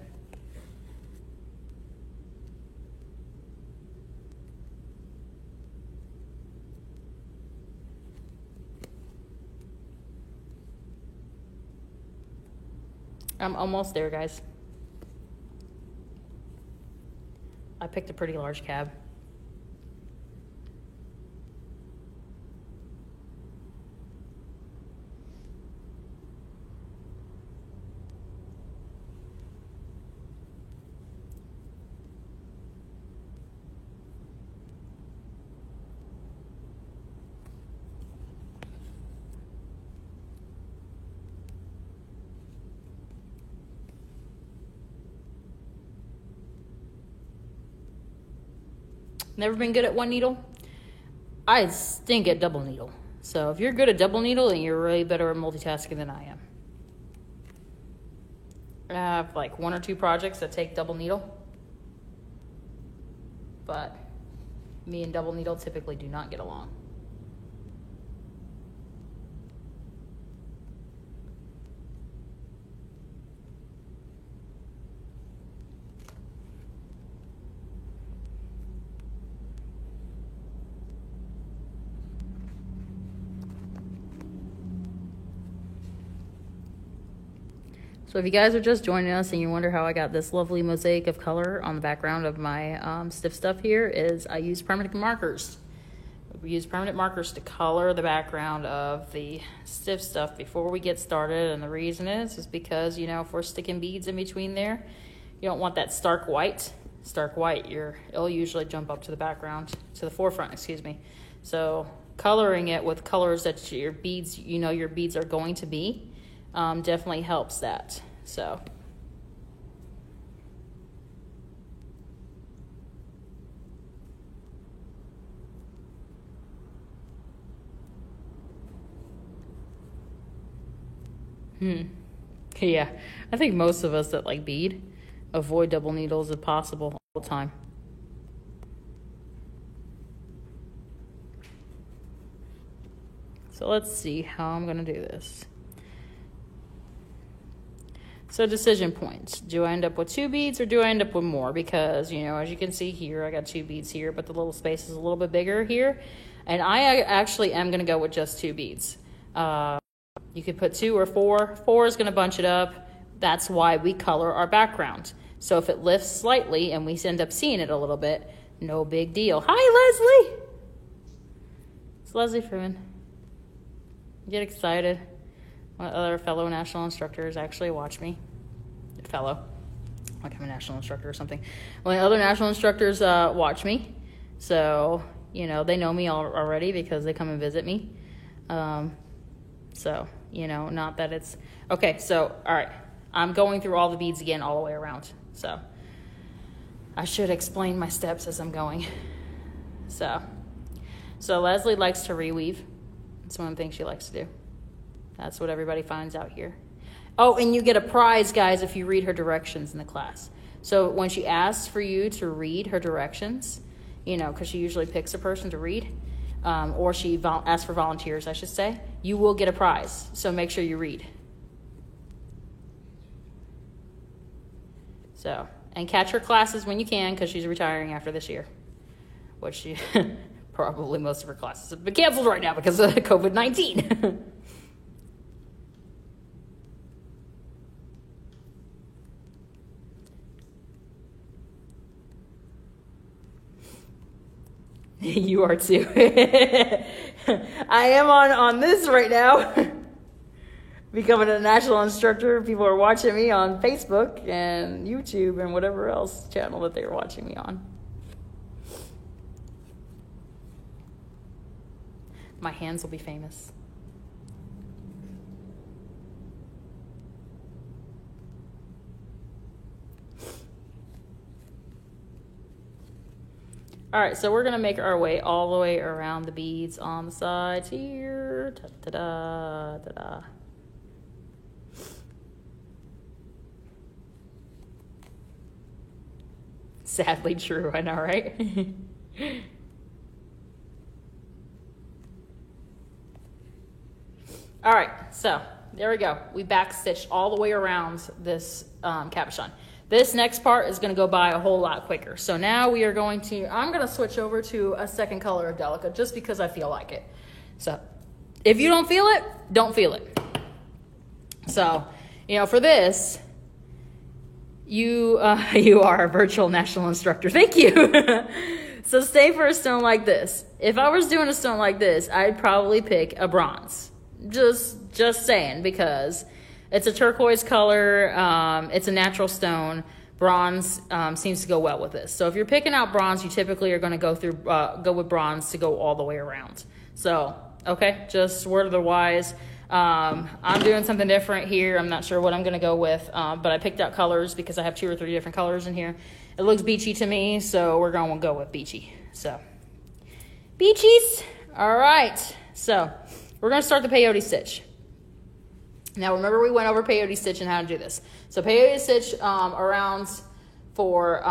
I'm almost there, guys. I picked a pretty large cab. Never been good at one needle. I stink at double needle. So if you're good at double needle, then you're really better at multitasking than I am. I have like 1 or 2 projects that take double needle. But me and double needle typically do not get along. So if you guys are just joining us and you wonder how I got this lovely mosaic of color on the background of my stiff stuff here, is I use permanent markers. We use permanent markers to color the background of the stiff stuff before we get started. And the reason is because, you know, if we're sticking beads in between there, you don't want that stark white. It'll usually jump up to the background, to the forefront, excuse me. So coloring it with colors that your beads, you know, your beads are going to be, definitely helps that. So yeah, I think most of us that like bead avoid double needles if possible all the time. So let's see how I'm gonna do this. So decision points. Do I end up with 2 beads or do I end up with more? Because, you know, as you can see here, I got 2 beads here, but the little space is a little bit bigger here. And I actually am going to go with just 2 beads. You could put 2 or 4. 4 is going to bunch it up. That's why we color our background. So if it lifts slightly and we end up seeing it a little bit, no big deal. Hi, Leslie. It's Leslie Freeman. Get excited. My other fellow national instructors actually watch me. Fellow. Like I'm a national instructor or something. My other national instructors watch me. So, you know, they know me already because they come and visit me. So, you know, not that it's... Okay, so, all right. I'm going through all the beads again all the way around. So, I should explain my steps as I'm going. So Leslie likes to reweave. It's one of the things she likes to do. That's what everybody finds out here. Oh, and you get a prize, guys, if you read her directions in the class. So when she asks for you to read her directions, you know, because she usually picks a person to read, or she asks for volunteers, I should say, you will get a prize. So make sure you read. So, and catch her classes when you can, because she's retiring after this year, which she probably most of her classes have been canceled right now because of COVID-19. You are too. I am on this right now. Becoming a national instructor. People are watching me on Facebook and YouTube and whatever else channel that they're watching me on. My hands will be famous. All right, so we're going to make our way all the way around the beads on the sides here. Ta-da, ta-da. Sadly true, I know, right? All right, so there we go. We backstitched all the way around this cabochon. This next part is going to go by a whole lot quicker. So now we are going to, I'm going to switch over to a second color of Delica just because I feel like it. So if you don't feel it, don't feel it. So, you know, for this, you are a virtual national instructor. Thank you. So stay for a stone like this. If I was doing a stone like this, I'd probably pick a bronze. Just saying, because it's a turquoise color. It's a natural stone. Bronze seems to go well with this. So if you're picking out bronze, you typically are going to go with bronze to go all the way around. So, okay, just word of the wise. I'm doing something different here. I'm not sure what I'm going to go with, but I picked out colors because I have 2 or 3 different colors in here. It looks beachy to me, so we're going to go with beachy. So, beachies. All right. So, we're going to start the peyote stitch. Now, remember we went over peyote stitch and how to do this. So, peyote stitch around for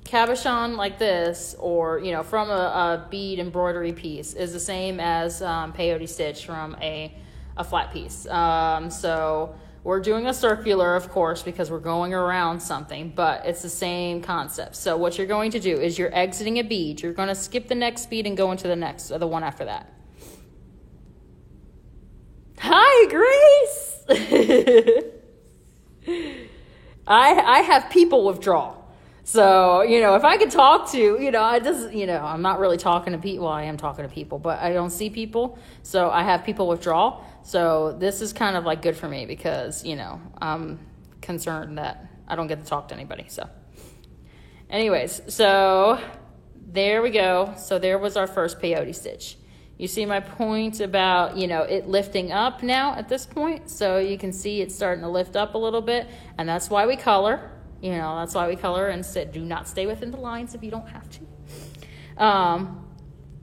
cabochon like this, or, you know, from a bead embroidery piece is the same as peyote stitch from a flat piece. So we're doing a circular, of course, because we're going around something, but it's the same concept. So what you're going to do is you're exiting a bead. You're going to skip the next bead and go into the next, or the one after that. Hi, Grace! I have people withdrawal. So, you know, if I could talk to, you know, I'm not really talking to people. Well, I am talking to people, but I don't see people. So I have people withdrawal. So this is kind of like good for me because, you know, I'm concerned that I don't get to talk to anybody. So anyways, so there we go. So there was our first peyote stitch. You see my point about, you know, it lifting up now at this point. So you can see it's starting to lift up a little bit. And that's why we color. You know, that's why we color and do not stay within the lines if you don't have to.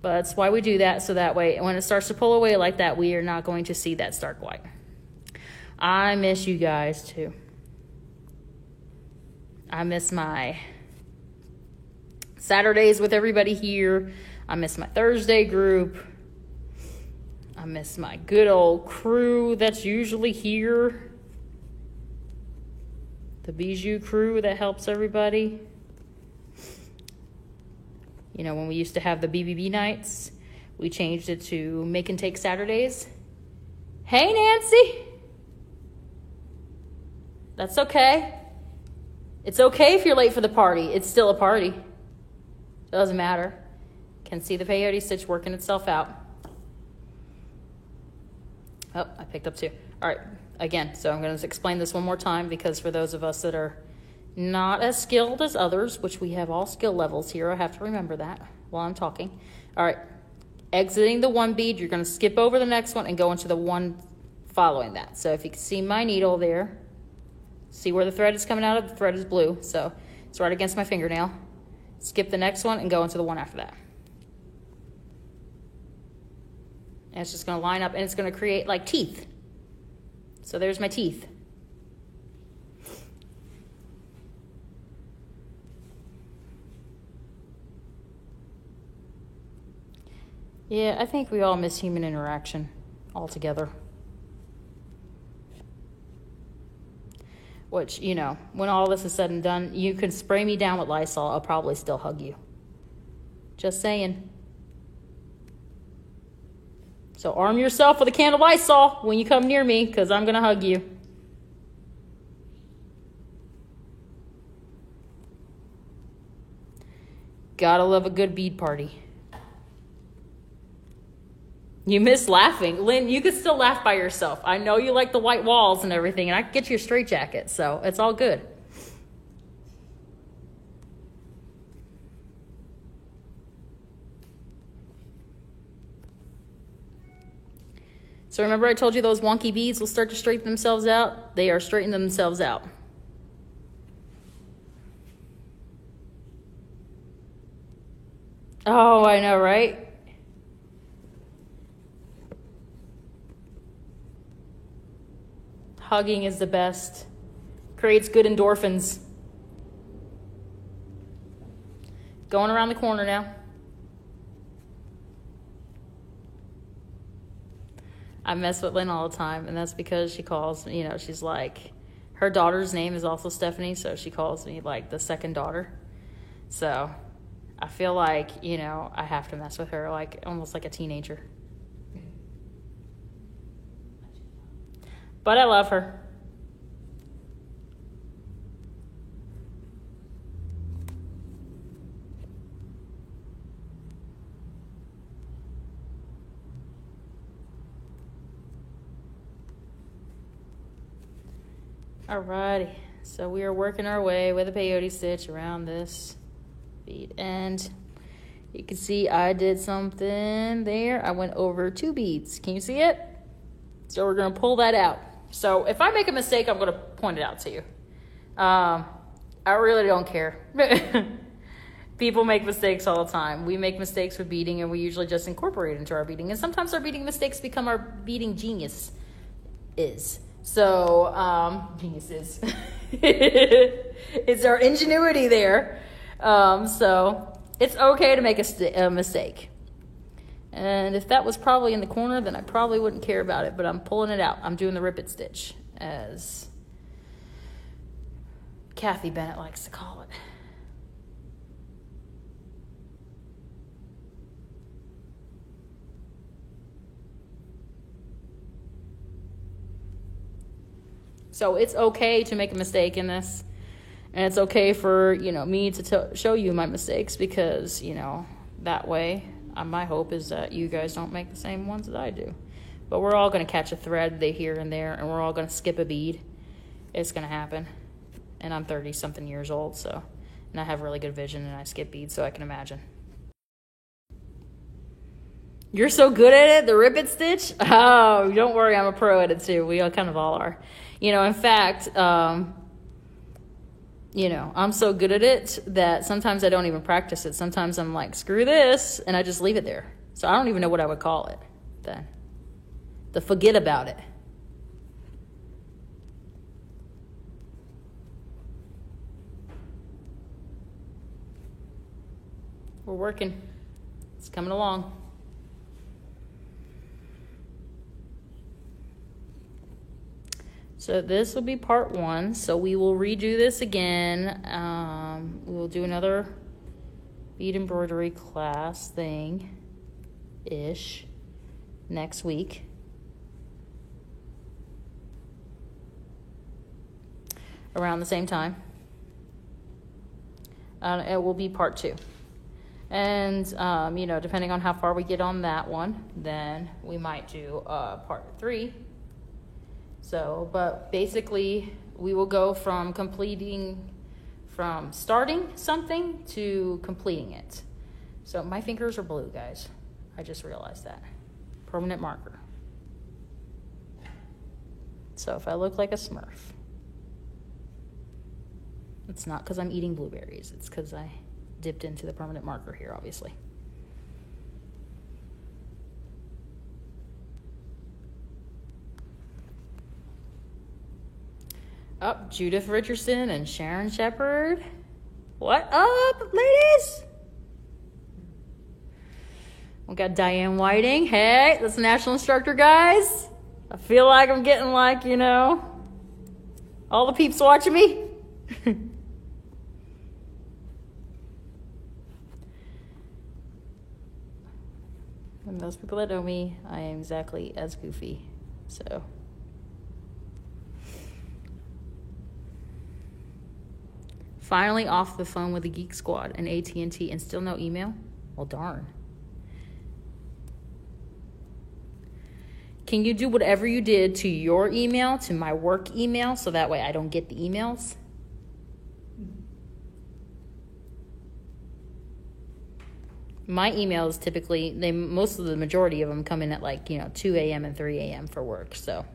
But that's why we do that, so that way when it starts to pull away like that, we are not going to see that stark white. I miss you guys too. I miss my Saturdays with everybody here. I miss my Thursday group. I miss my good old crew that's usually here. The Bijou crew that helps everybody. You know, when we used to have the BBB nights, we changed it to Make and Take Saturdays. Hey, Nancy. That's okay. It's okay if you're late for the party. It's still a party. Doesn't matter. Can see the peyote stitch working itself out. Oh, I picked up 2. All right, again, so I'm going to explain this one more time because for those of us that are not as skilled as others, which we have all skill levels here, I have to remember that while I'm talking. All right, exiting the one bead, you're going to skip over the next one and go into the one following that. So if you can see my needle there, see where the thread is coming out of? The thread is blue, so it's right against my fingernail. Skip the next one and go into the one after that. And it's just going to line up and it's going to create like teeth. So there's my teeth. Yeah, I think we all miss human interaction altogether. Which, you know, when all this is said and done, you can spray me down with Lysol. I'll probably still hug you. Just saying. So arm yourself with a can of Lysol when you come near me, because I'm going to hug you. Gotta love a good bead party. You miss laughing. Lynn, you could still laugh by yourself. I know you like the white walls and everything, and I can get you a straight jacket, so it's all good. So remember I told you those wonky beads will start to straighten themselves out? They are straightening themselves out. Oh, I know, right? Hugging is the best. Creates good endorphins. Going around the corner now. I mess with Lynn all the time, and that's because she calls me, you know, she's like, her daughter's name is also Stephanie, so she calls me like the second daughter. So I feel like, you know, I have to mess with her like almost like a teenager. But I love her. Alrighty, so we are working our way with a peyote stitch around this bead end. You can see I did something there. I went over 2 beads. Can you see it? So we're going to pull that out. So if I make a mistake, I'm going to point it out to you. I really don't care. People make mistakes all the time. We make mistakes with beading, and we usually just incorporate it into our beading. And sometimes our beading mistakes become our beading genius is. So, geniuses. It's our ingenuity there. So it's okay to make a mistake. And if that was probably in the corner, then I probably wouldn't care about it, but I'm pulling it out. I'm doing the rippet stitch, as Kathy Bennett likes to call it. So it's okay to make a mistake in this. And it's okay for, you know, me to show you my mistakes because, you know, that way my hope is that you guys don't make the same ones that I do. But we're all going to catch a thread here and there, and we're all going to skip a bead. It's going to happen. And I'm 30-something years old, so, and I have really good vision, and I skip beads, so I can imagine. You're so good at it, the ribbon stitch? Oh, don't worry, I'm a pro at it too. We all kind of all are. You know, in fact, you know, I'm so good at it that sometimes I don't even practice it. Sometimes I'm like, screw this, and I just leave it there. So I don't even know what I would call it then. The forget about it. We're working. It's coming along. So this will be part 1. So we will redo this again. We will do another bead embroidery class thing-ish next week. Around the same time. It will be part 2. And, you know, depending on how far we get on that one, then we might do part 3. So, but basically we will go from starting something to completing it. So my fingers are blue, guys. I just realized that. Permanent marker. So if I look like a Smurf, it's not because I'm eating blueberries. It's because I dipped into the permanent marker here, obviously. Up, Judith Richardson and Sharon Shepard. What up, ladies? We got Diane Whiting. Hey, that's the national instructor, guys. I feel like I'm getting like, you know, all the peeps watching me. And those people that know me, I am exactly as goofy. So. Finally off the phone with the Geek Squad and AT&T and still no email? Well, darn. Can you do whatever you did to your email, to my work email, so that way I don't get the emails? My emails typically, most of the majority of them come in at like, 2 a.m. and 3 a.m. for work, so.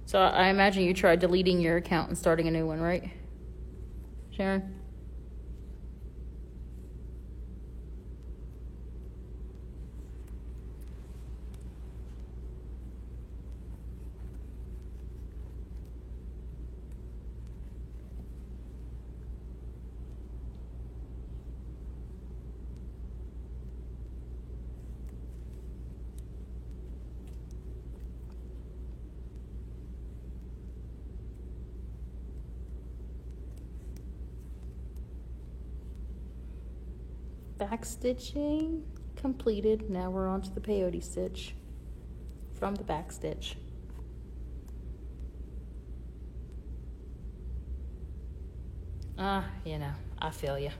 So I imagine you tried deleting your account and starting a new one, right, Sharon? Back stitching completed. Now we're on to the peyote stitch from the back stitch. I feel you.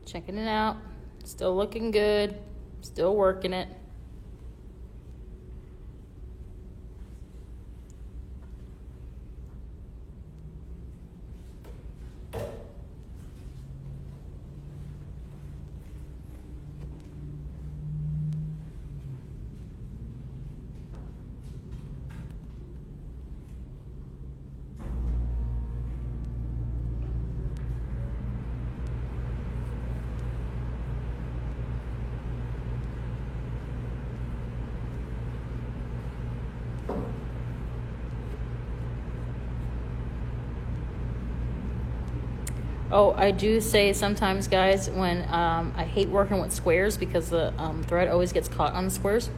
Checking it out. Still looking good. Still working it. Oh, I do say sometimes, guys, when I hate working with squares because the thread always gets caught on the squares.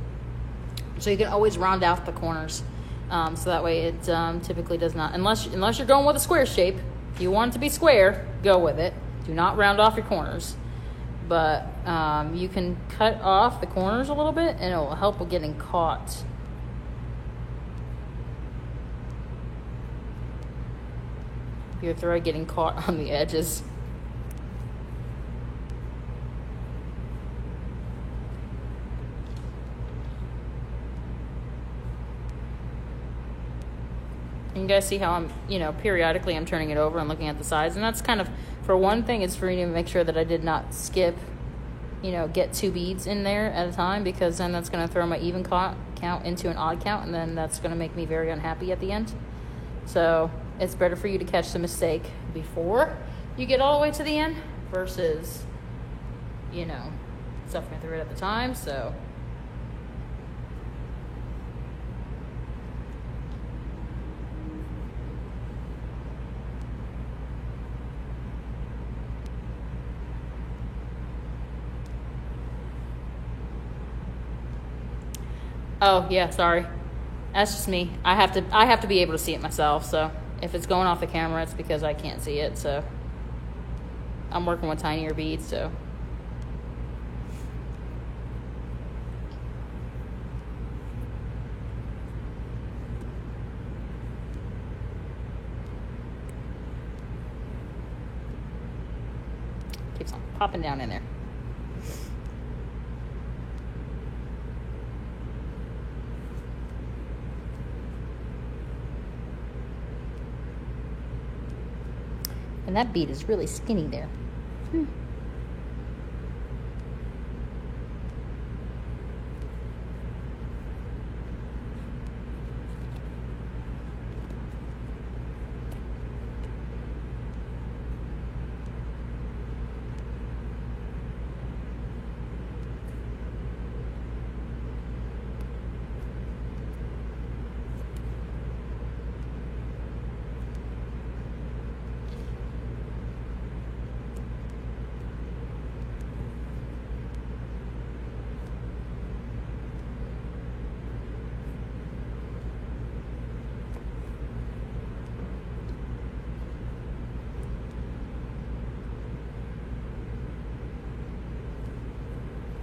So you can always round out the corners. So that way it typically does not, unless you're going with a square shape. If you want it to be square, go with it. Do not round off your corners. But you can cut off the corners a little bit and it will help with getting caught. Your thread getting caught on the edges. And you guys see how I'm, periodically I'm turning it over and looking at the sides. And that's kind of, for one thing, it's for me to make sure that I did not skip, get 2 beads in there at a time, because then that's going to throw my even count into an odd count, and then that's going to make me very unhappy at the end. So it's better for you to catch the mistake before you get all the way to the end versus, stuffing through it at the time. So Oh yeah, sorry. That's just me. I have to be able to see it myself. So if it's going off the camera, it's because I can't see it. So I'm working with tinier beads. So keeps on popping down in there. And that bead is really skinny there.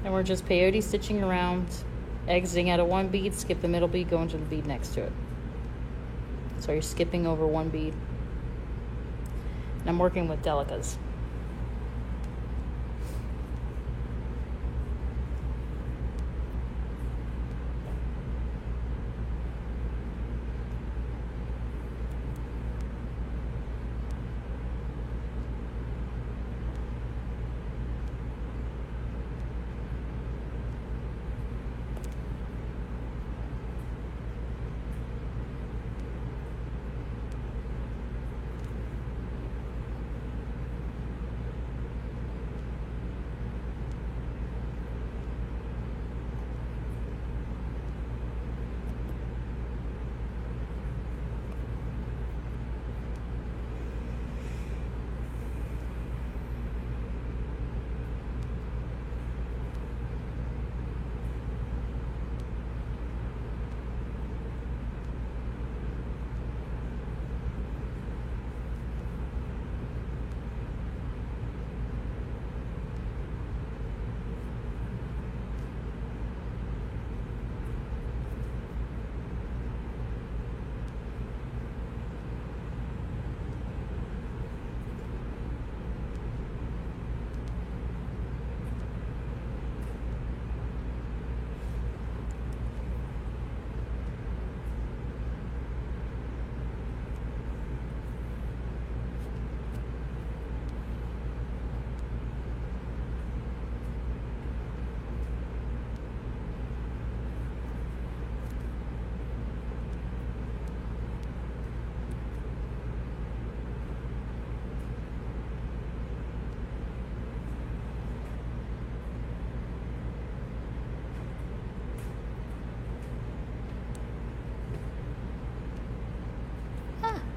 And we're just peyote stitching around, exiting out of one bead, skip the middle bead, go into the bead next to it. So you're skipping over one bead. And I'm working with delicas.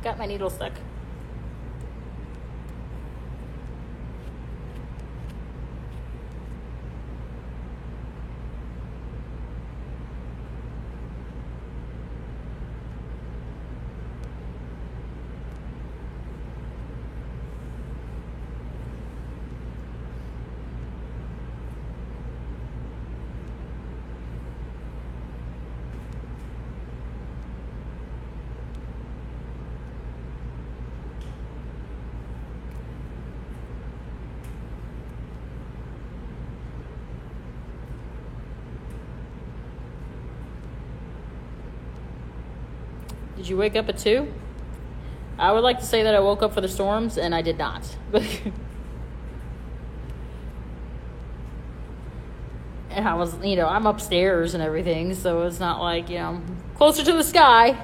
Got my needle stuck. Did you wake up at 2? I would like to say that I woke up for the storms, and I did not. And I was, I'm upstairs and everything, so it's not like, closer to the sky.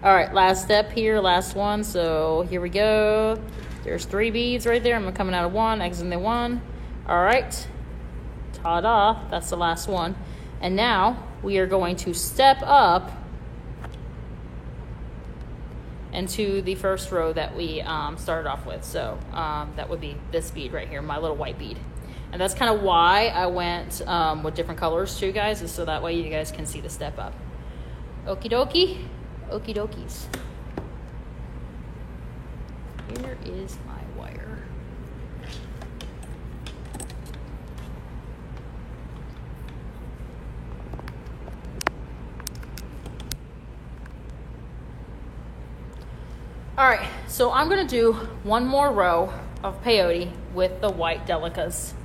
All right, last step here, last one. So here we go. There's 3 beads right there. I'm coming out of 1, exiting the 1. All right. Ta-da. That's the last one. And now we are going to step up into the first row that we started off with. So that would be this bead right here, my little white bead. And And that's kind of why I went with different colors too, guys, is so that way you guys can see the step up. Okie dokie. Okie dokies. Here is my wire. All right, so I'm gonna do one more row of peyote with the white delicas.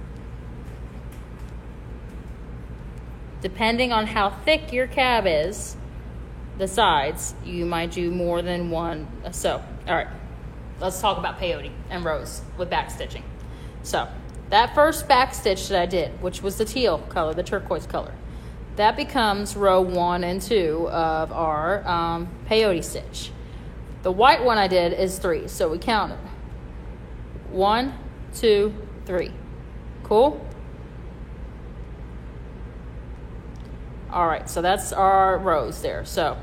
Depending on how thick your cab is, the sides, you might do more than one. So, all right, let's talk about peyote and rows with back stitching. So that first back stitch that I did, which was the teal color, the turquoise color, that becomes row 1 and 2 of our peyote stitch. The white one I did is 3, so we counted 1, 2, 3. Cool? All right, so that's our rows there. So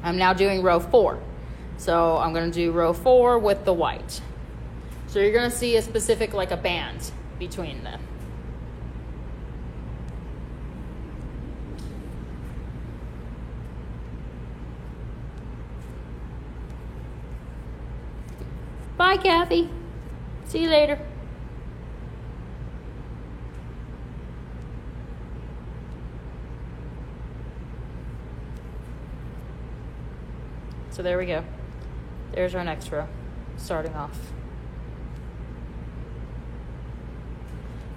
I'm now doing row 4. So I'm going to do row 4 with the white. So you're going to see a specific, like a band between them. Bye, Kathy. See you later. So there we go. There's our next row, starting off.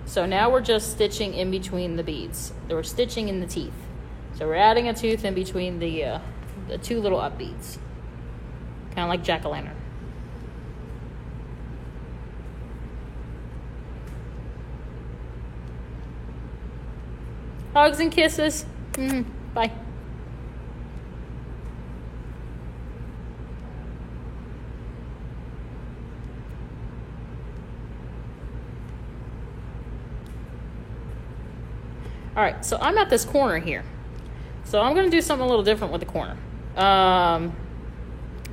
So now we're just stitching in between the beads. We're stitching in the teeth. So we're adding a tooth in between the 2 little up beads. Kind of like jack-o'-lantern. Hugs and kisses. Bye. All right, so I'm at this corner here. So I'm going to do something a little different with the corner.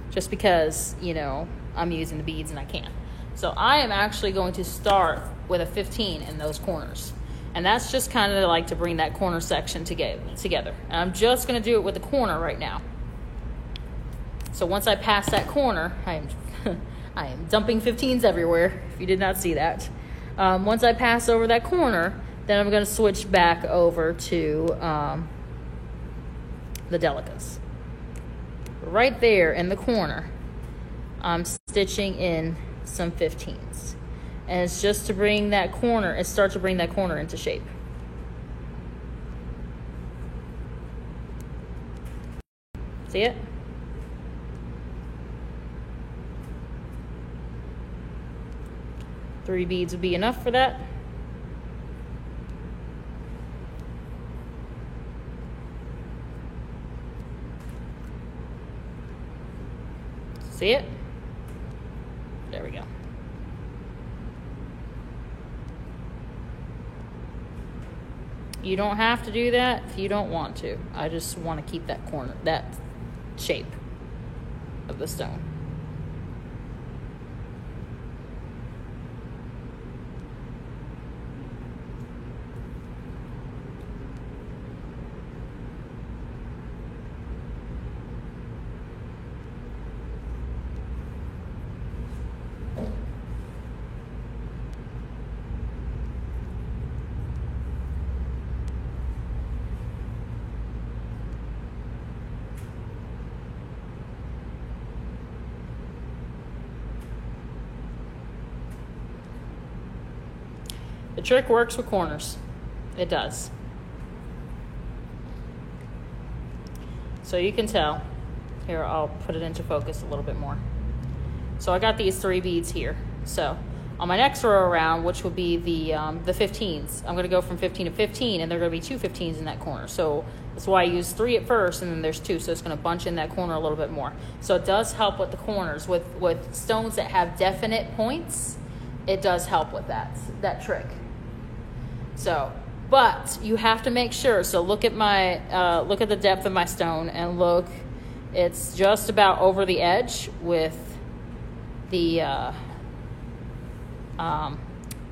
Just because, you know, I'm using the beads and I can. So I am actually going to start with a 15 in those corners. And that's just kind of like to bring that corner section together. And I'm just going to do it with the corner right now. So once I pass that corner, I am dumping 15s everywhere, if you did not see that. Once I pass over that corner, then I'm going to switch back over to the delicas. Right there in the corner, I'm stitching in some 15s. And it's just to bring that corner, start to bring that corner into shape. See it? Three beads would be enough for that. See it? There we go. You don't have to do that if you don't want to. I just want to keep that corner, that shape of the stone. The trick works with corners. It does. So you can tell. Here, I'll put it into focus a little bit more. So I got these 3 beads here. So on my next row around, which will be the 15s, I'm going to go from 15 to 15, and there are going to be 2 15s in that corner. So that's why I use 3 at first, and then there's 2. So it's going to bunch in that corner a little bit more. So it does help with the corners. With stones that have definite points, it does help with that trick. So, but you have to make sure. So look at look at the depth of my stone, and look, it's just about over the edge with the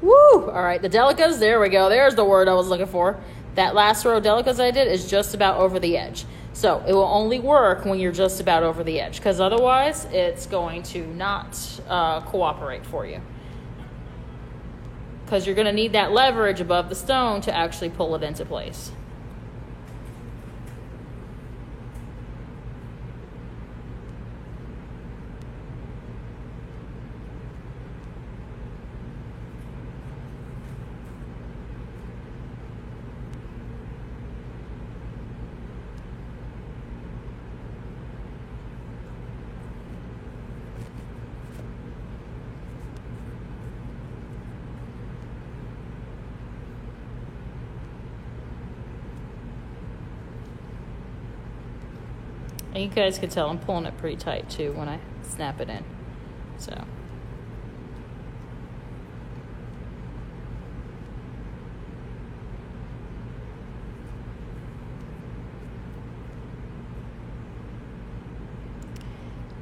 Woo! All right, the delicas, there we go. There's the word I was looking for. That last row of delicas I did is just about over the edge. So it will only work when you're just about over the edge, because otherwise it's going to not cooperate for you. Because you're going to need that leverage above the stone to actually pull it into place. And you guys can tell I'm pulling it pretty tight too when I snap it in. So.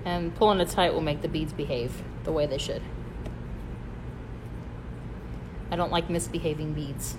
And pulling it tight will make the beads behave the way they should. I don't like misbehaving beads.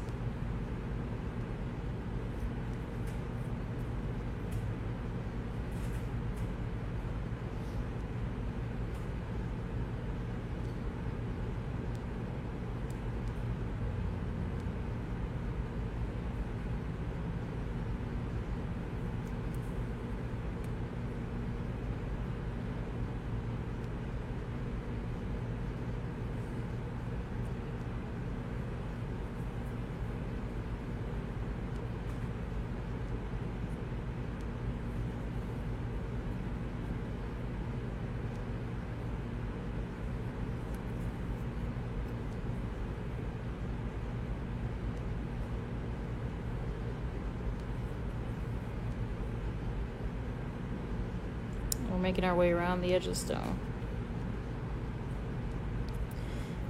Making our way around the edge of the stone.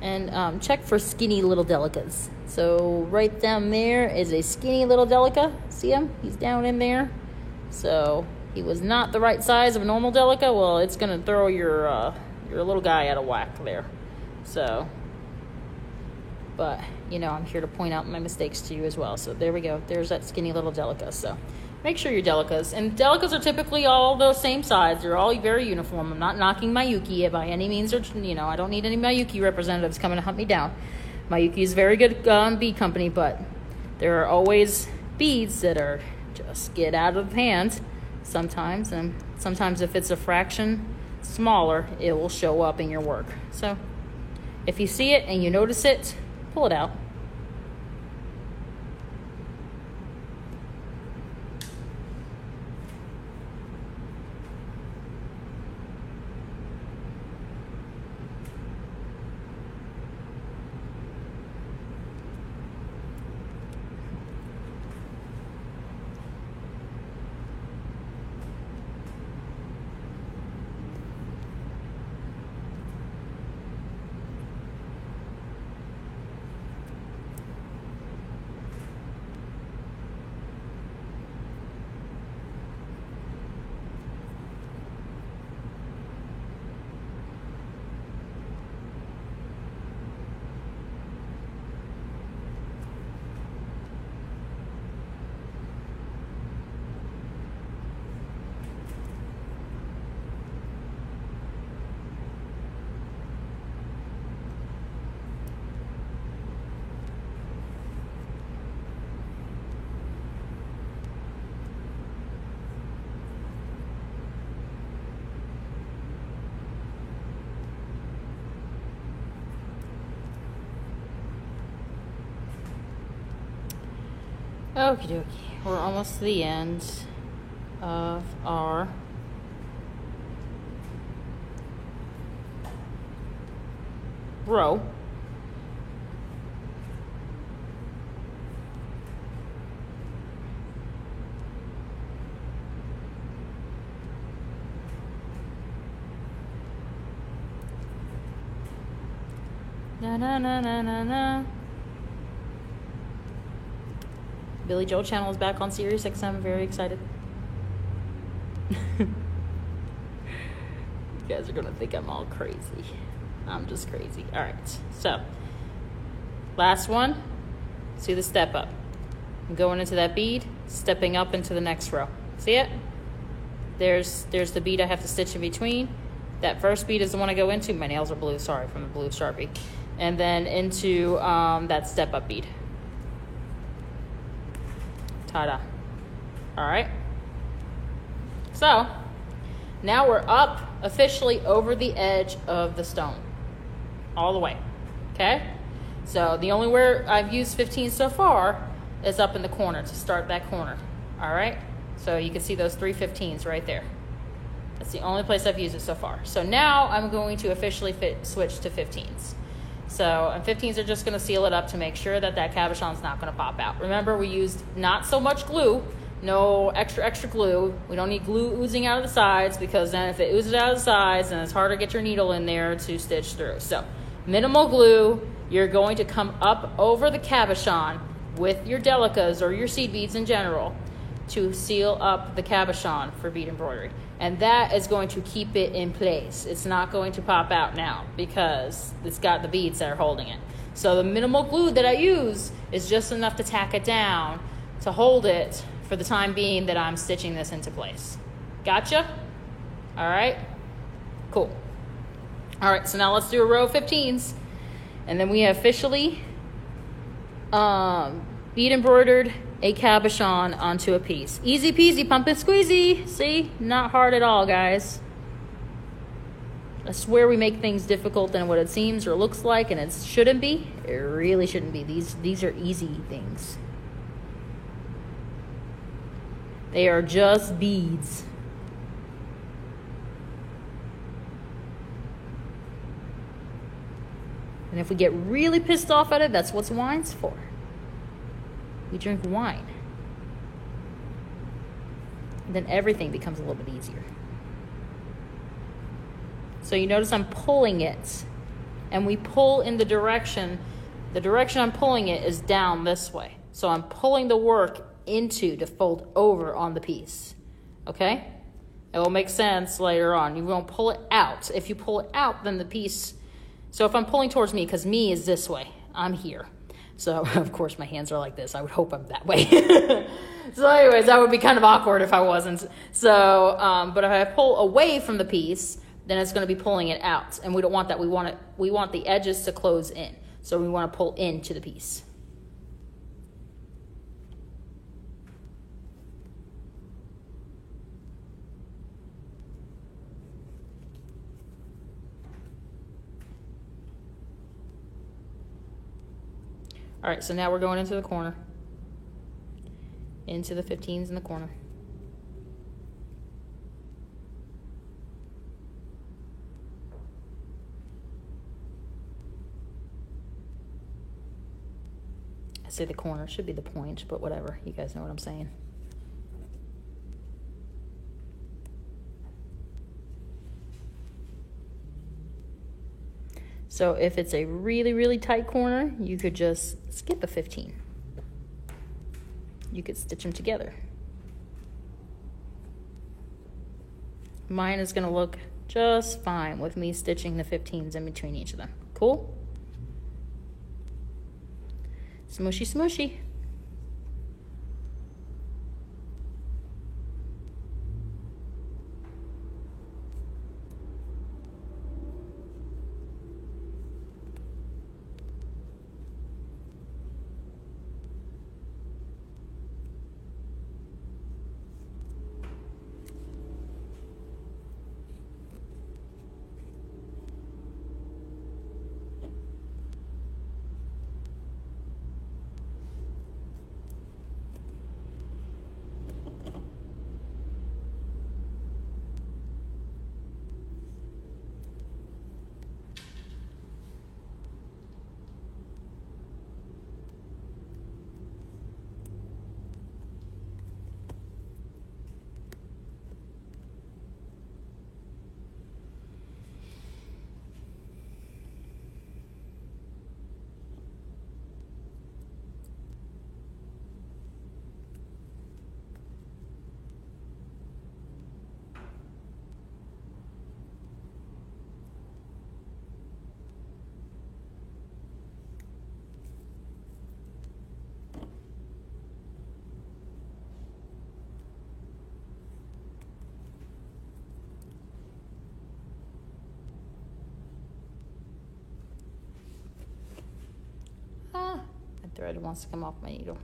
And check for skinny little delicas. So right down there is a skinny little delica. See him? He's down in there. So he was not the right size of a normal delica. Well, it's going to throw your little guy out of whack there. So, but, you know, I'm here to point out my mistakes to you as well. So there we go. There's that skinny little delica. So make sure your delicas. And delicas are typically all the same size. They're all very uniform. I'm not knocking Miyuki by any means. Or, you know, I don't need any Miyuki representatives coming to hunt me down. Miyuki is very good bead company, but there are always beads that are just get out of hand sometimes. And sometimes if it's a fraction smaller, it will show up in your work. So if you see it and you notice it, pull it out. Okie dokie, we're almost to the end of our row. Na na na na na na. Billy Joel channel is back on Sirius XM. I'm very excited. You guys are gonna think I'm all crazy. I'm just crazy. All right, so Last one. See the step up. I'm going into that bead, stepping up into the next row. See it? There's the bead I have to stitch in between. That first bead is the one I go into. My nails are blue, sorry, from the blue Sharpie. And then into that step up bead. Ta-da. All right. So now we're up officially over the edge of the stone. All the way. Okay? So the only where I've used 15 so far is up in the corner to start that corner. All right? So you can see those 3 15s right there. That's the only place I've used it so far. So now I'm going to officially switch to 15s. So, and 15s are just going to seal it up to make sure that that cabochon's not going to pop out. Remember, we used not so much glue, no extra glue. We don't need glue oozing out of the sides, because then if it oozes out of the sides, then it's harder to get your needle in there to stitch through. So minimal glue. You're going to come up over the cabochon with your delicas or your seed beads in general to seal up the cabochon for bead embroidery. And that is going to keep it in place. It's not going to pop out now because it's got the beads that are holding it. So the minimal glue that I use is just enough to tack it down to hold it for the time being that I'm stitching this into place. Gotcha? All right, cool. All right, so now let's do a row of 15s. And then we have officially bead embroidered a cabochon onto a piece. Easy peasy, pump and squeezy. See? Not hard at all, guys. I swear we make things difficult than what it seems or looks like, and it shouldn't be. It really shouldn't be. These are easy things. They are just beads. And if we get really pissed off at it, that's what wine's for. We drink wine. And then everything becomes a little bit easier. So you notice I'm pulling it. And we pull in the direction I'm pulling it is down this way. So I'm pulling the work into to fold over on the piece. Okay? It will make sense later on. You won't pull it out. If you pull it out, then the piece... So if I'm pulling towards me, because me is this way, I'm here. So, of course, my hands are like this. I would hope I'm that way. So anyways, that would be kind of awkward if I wasn't. So, but if I pull away from the piece, then it's going to be pulling it out. And we don't want that. We want the edges to close in. So we want to pull into the piece. All right, so now we're going into the corner. Into the 15s in the corner. I say the corner, should be the point, but whatever. You guys know what I'm saying. So if it's a really, really tight corner, you could just skip a 15. You could stitch them together. Mine is going to look just fine with me stitching the 15s in between each of them. Cool? Smushy, smushy. thread wants to come off my needle.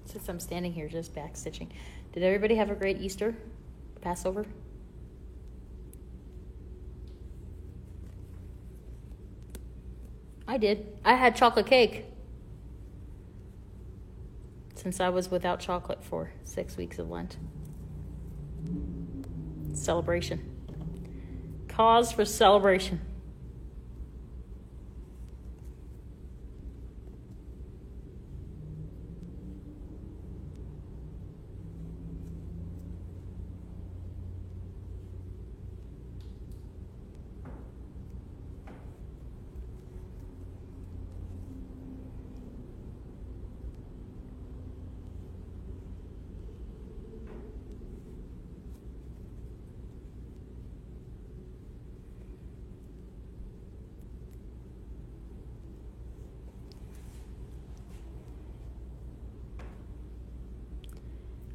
Since I'm standing here just back stitching, did everybody have a great Easter, Passover? I did. I had chocolate cake. Since I was without chocolate for 6 weeks of Lent. Celebration. Cause for celebration.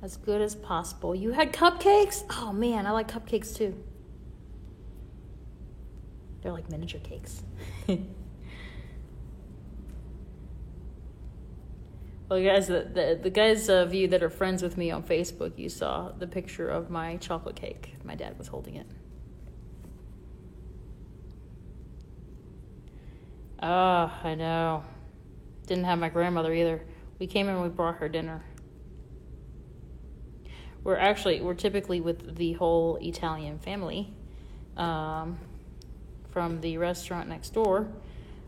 As good as possible. You had cupcakes? Oh man, I like cupcakes too. They're like miniature cakes. Well, you guys, the guys of you that are friends with me on Facebook, you saw the picture of my chocolate cake. My dad was holding it. Oh, I know. Didn't have my grandmother either. We came in and we brought her dinner. We're typically with the whole Italian family from the restaurant next door.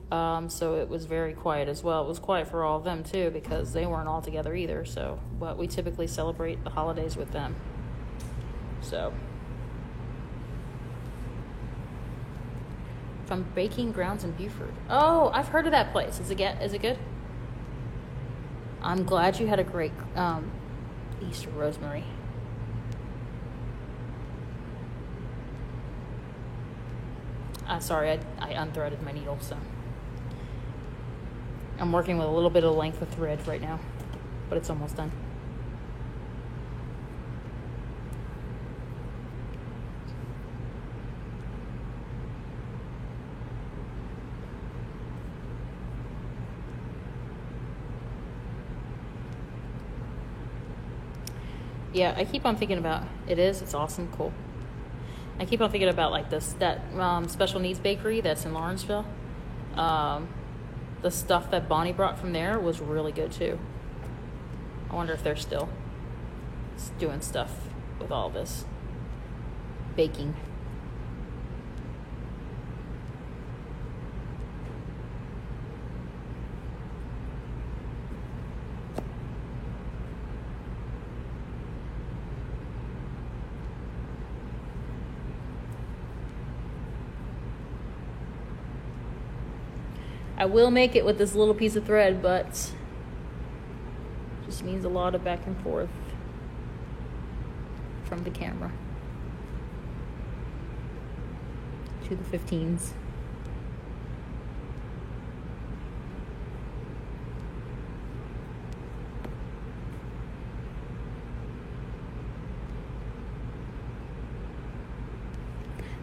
So it was very quiet as well. It was quiet for all of them too because they weren't all together either. So, but we typically celebrate the holidays with them. So, from Baking Grounds in Beaufort. Oh, I've heard of that place. Is it good? I'm glad you had a great Easter, Rosemary. Sorry, I unthreaded my needle, so I'm working with a little bit of length of thread right now, but it's almost done. Yeah, I keep on thinking about it's awesome, cool. I keep on thinking about like that special needs bakery that's in Lawrenceville. The stuff that Bonnie brought from there was really good too. I wonder if they're still doing stuff with all this baking. I will make it with this little piece of thread, but just means a lot of back and forth from the camera to the 15s.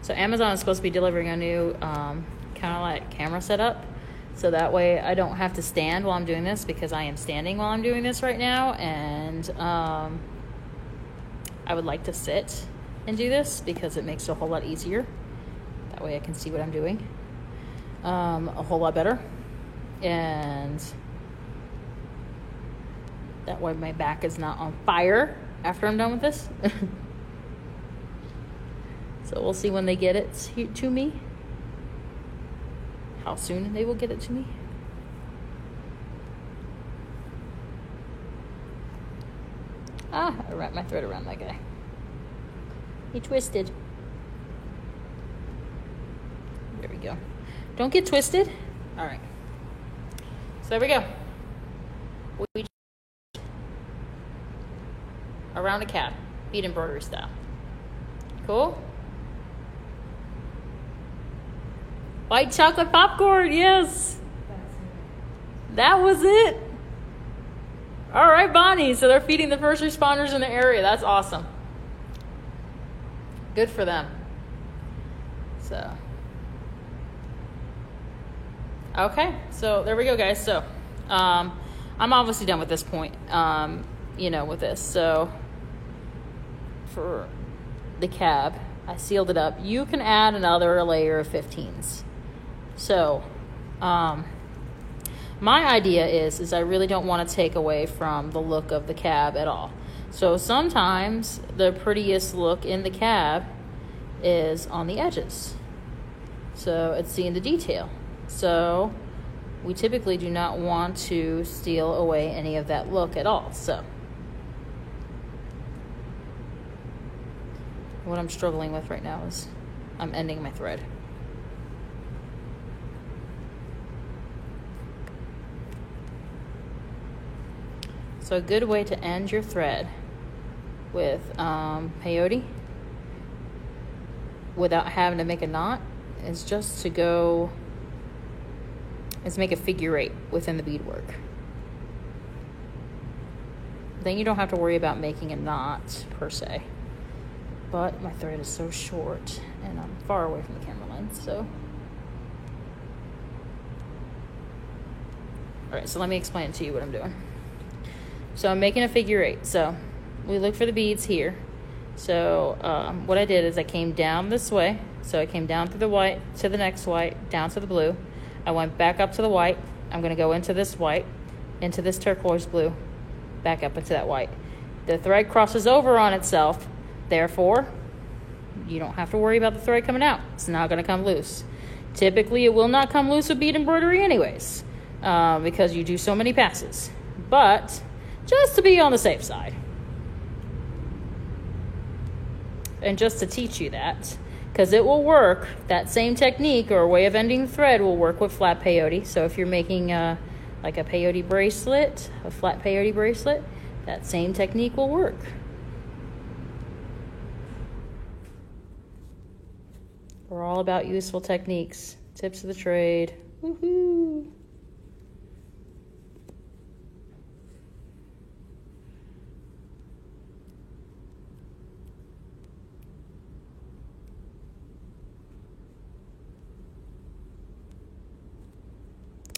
So Amazon is supposed to be delivering a new kind of like camera setup. So that way I don't have to stand while I'm doing this because I am standing while I'm doing this right now. And I would like to sit and do this because it makes it a whole lot easier. That way I can see what I'm doing a whole lot better. And that way my back is not on fire after I'm done with this. So we'll see when they get it to me. How soon they will get it to me. I wrapped my thread around that guy. He twisted. There we go. Don't get twisted. All right. So there we go. We around a cab, bead embroidery style. Cool. White chocolate popcorn, yes. That was it. All right, Bonnie. So they're feeding the first responders in the area. That's awesome. Good for them. So, okay. So there we go, guys. So, I'm obviously done with this point, with this. So for the cab, I sealed it up. You can add another layer of 15s. So, my idea is I really don't want to take away from the look of the cab at all. So sometimes the prettiest look in the cab is on the edges. So it's seeing the detail. So we typically do not want to steal away any of that look at all. So what I'm struggling with right now is I'm ending my thread. So a good way to end your thread with peyote without having to make a knot is just to make a figure 8 within the beadwork. Then you don't have to worry about making a knot per se. But my thread is so short and I'm far away from the camera lens, so. All right, so let me explain to you what I'm doing. So I'm making a figure 8. So we look for the beads here. So what I did is I came down this way. So I came down through the white to the next white, down to the blue. I went back up to the white. I'm going to go into this white, into this turquoise blue, back up into that white. The thread crosses over on itself. Therefore, you don't have to worry about the thread coming out. It's not going to come loose. Typically, it will not come loose with bead embroidery anyways, because you do so many passes. But just to be on the safe side. And just to teach you that, because it will work, that same technique or way of ending the thread will work with flat peyote. So if you're making like a peyote bracelet, a flat peyote bracelet, that same technique will work. We're all about useful techniques. Tips of the trade. Woohoo!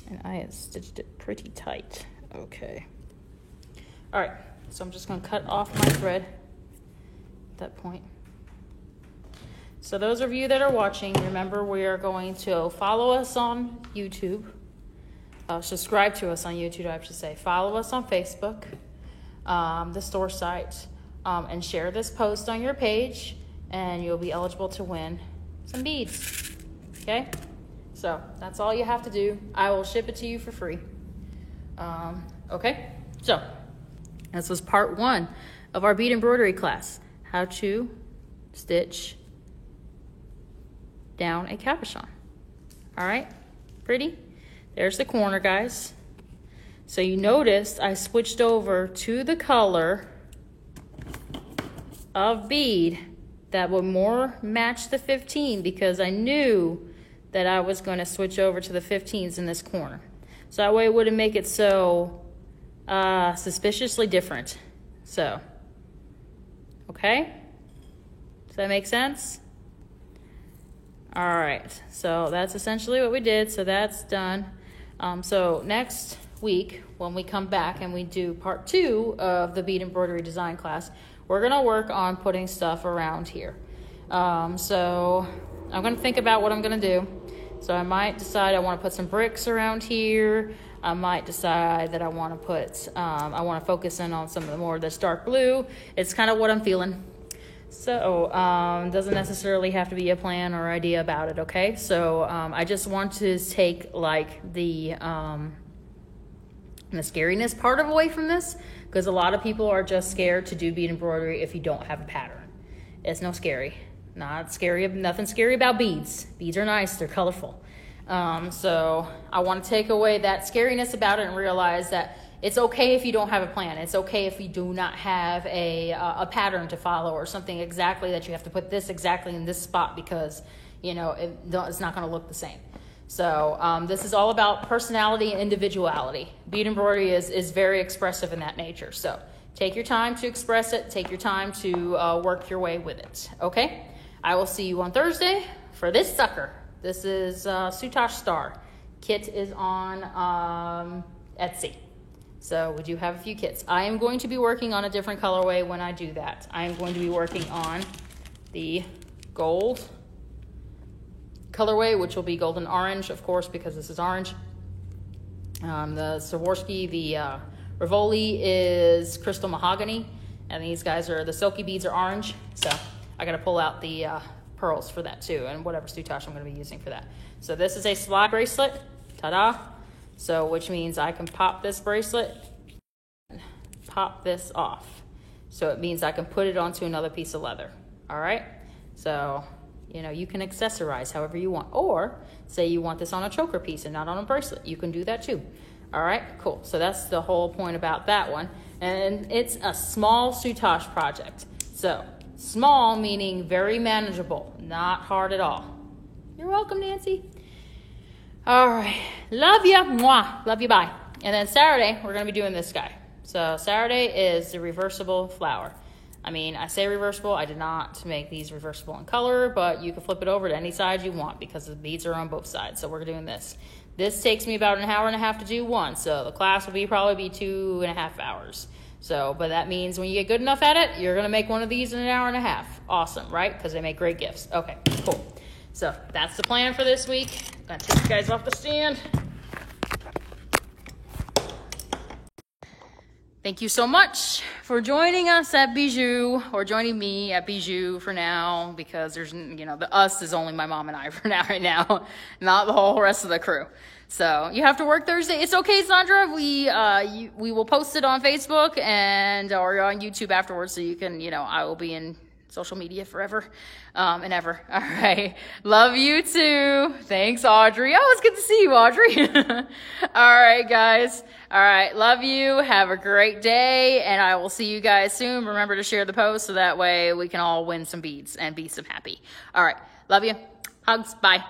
And I have stitched it pretty tight. Okay. All right, so I'm just going to cut off my thread at that point. So those of you that are watching, remember we are going to follow us on YouTube. Subscribe to us on YouTube, I should say. Follow us on Facebook, the store site, and share this post on your page, and you'll be eligible to win some beads. Okay? So that's all you have to do. I will ship it to you for free. Okay? So this was part 1 of our bead embroidery class. How to stitch down a cabochon. All right? Pretty? There's the corner, guys. So you noticed I switched over to the color of bead that would more match the 15 because I knew that I was going to switch over to the 15s in this corner. So that way it wouldn't make it so suspiciously different. So, okay? Does that make sense? All right, so that's essentially what we did. So that's done. So next week, when we come back and we do part 2 of the bead embroidery design class, we're gonna work on putting stuff around here. So I'm gonna think about what I'm gonna do. So I might decide I want to put some bricks around here. I might decide that I want to put, I want to focus in on some of the more of this dark blue. It's kind of what I'm feeling. So doesn't necessarily have to be a plan or idea about it, okay? So I just want to take like the scariness part of away from this, because a lot of people are just scared to do bead embroidery if you don't have a pattern. It's no scary. Not scary, nothing scary about beads. Beads are nice, they're colorful. So I want to take away that scariness about it and realize that it's okay if you don't have a plan. It's okay if you do not have a pattern to follow or something exactly that you have to put this exactly in this spot because, you know, it's not going to look the same. So this is all about personality and individuality. Bead embroidery is very expressive in that nature. So take your time to express it. Take your time to work your way with it. Okay? I will see you on Thursday for this sucker. This is Sutosh Star. Kit is on Etsy. So we do have a few kits. I am going to be working on a different colorway when I do that. I am going to be working on the gold colorway, which will be golden orange, of course, because this is orange. The Swarovski, the Rivoli is crystal mahogany, and these guys are, the silky beads are orange. So I got to pull out the pearls for that too, and whatever Sutosh I'm going to be using for that. So this is a slide bracelet. Ta-da! So, which means I can pop this bracelet, pop this off. So it means I can put it onto another piece of leather. All right? So, you know, you can accessorize however you want. Or say you want this on a choker piece and not on a bracelet. You can do that too. All right? Cool. So that's the whole point about that one. And it's a small Sutosh project. So small meaning very manageable, not hard at all. You're welcome, Nancy. All right. Love ya. Mwah. Love you. Bye. And then Saturday, we're going to be doing this guy. So Saturday is the reversible flower. I mean, I say reversible. I did not make these reversible in color, but you can flip it over to any side you want because the beads are on both sides. So we're doing this. This takes me about an hour and a half to do one. So the class will probably be 2.5 hours. So, but that means when you get good enough at it, you're going to make one of these in an hour and a half. Awesome, right? Because they make great gifts. Okay, cool. So that's the plan for this week. I'm going to take you guys off the stand. Thank you so much for joining us at Bijou, or joining me at Bijou for now, because there's, you know, the us is only my mom and I for now, right now, not the whole rest of the crew. So you have to work Thursday. It's okay, Sandra. We will post it on Facebook or on YouTube afterwards, so you can, you know, I will be in social media forever and ever. All right. Love you too. Thanks, Audrey. Oh, it's good to see you, Audrey. All right, guys. All right. Love you. Have a great day, and I will see you guys soon. Remember to share the post so that way we can all win some beads and be some happy. All right. Love you. Hugs. Bye.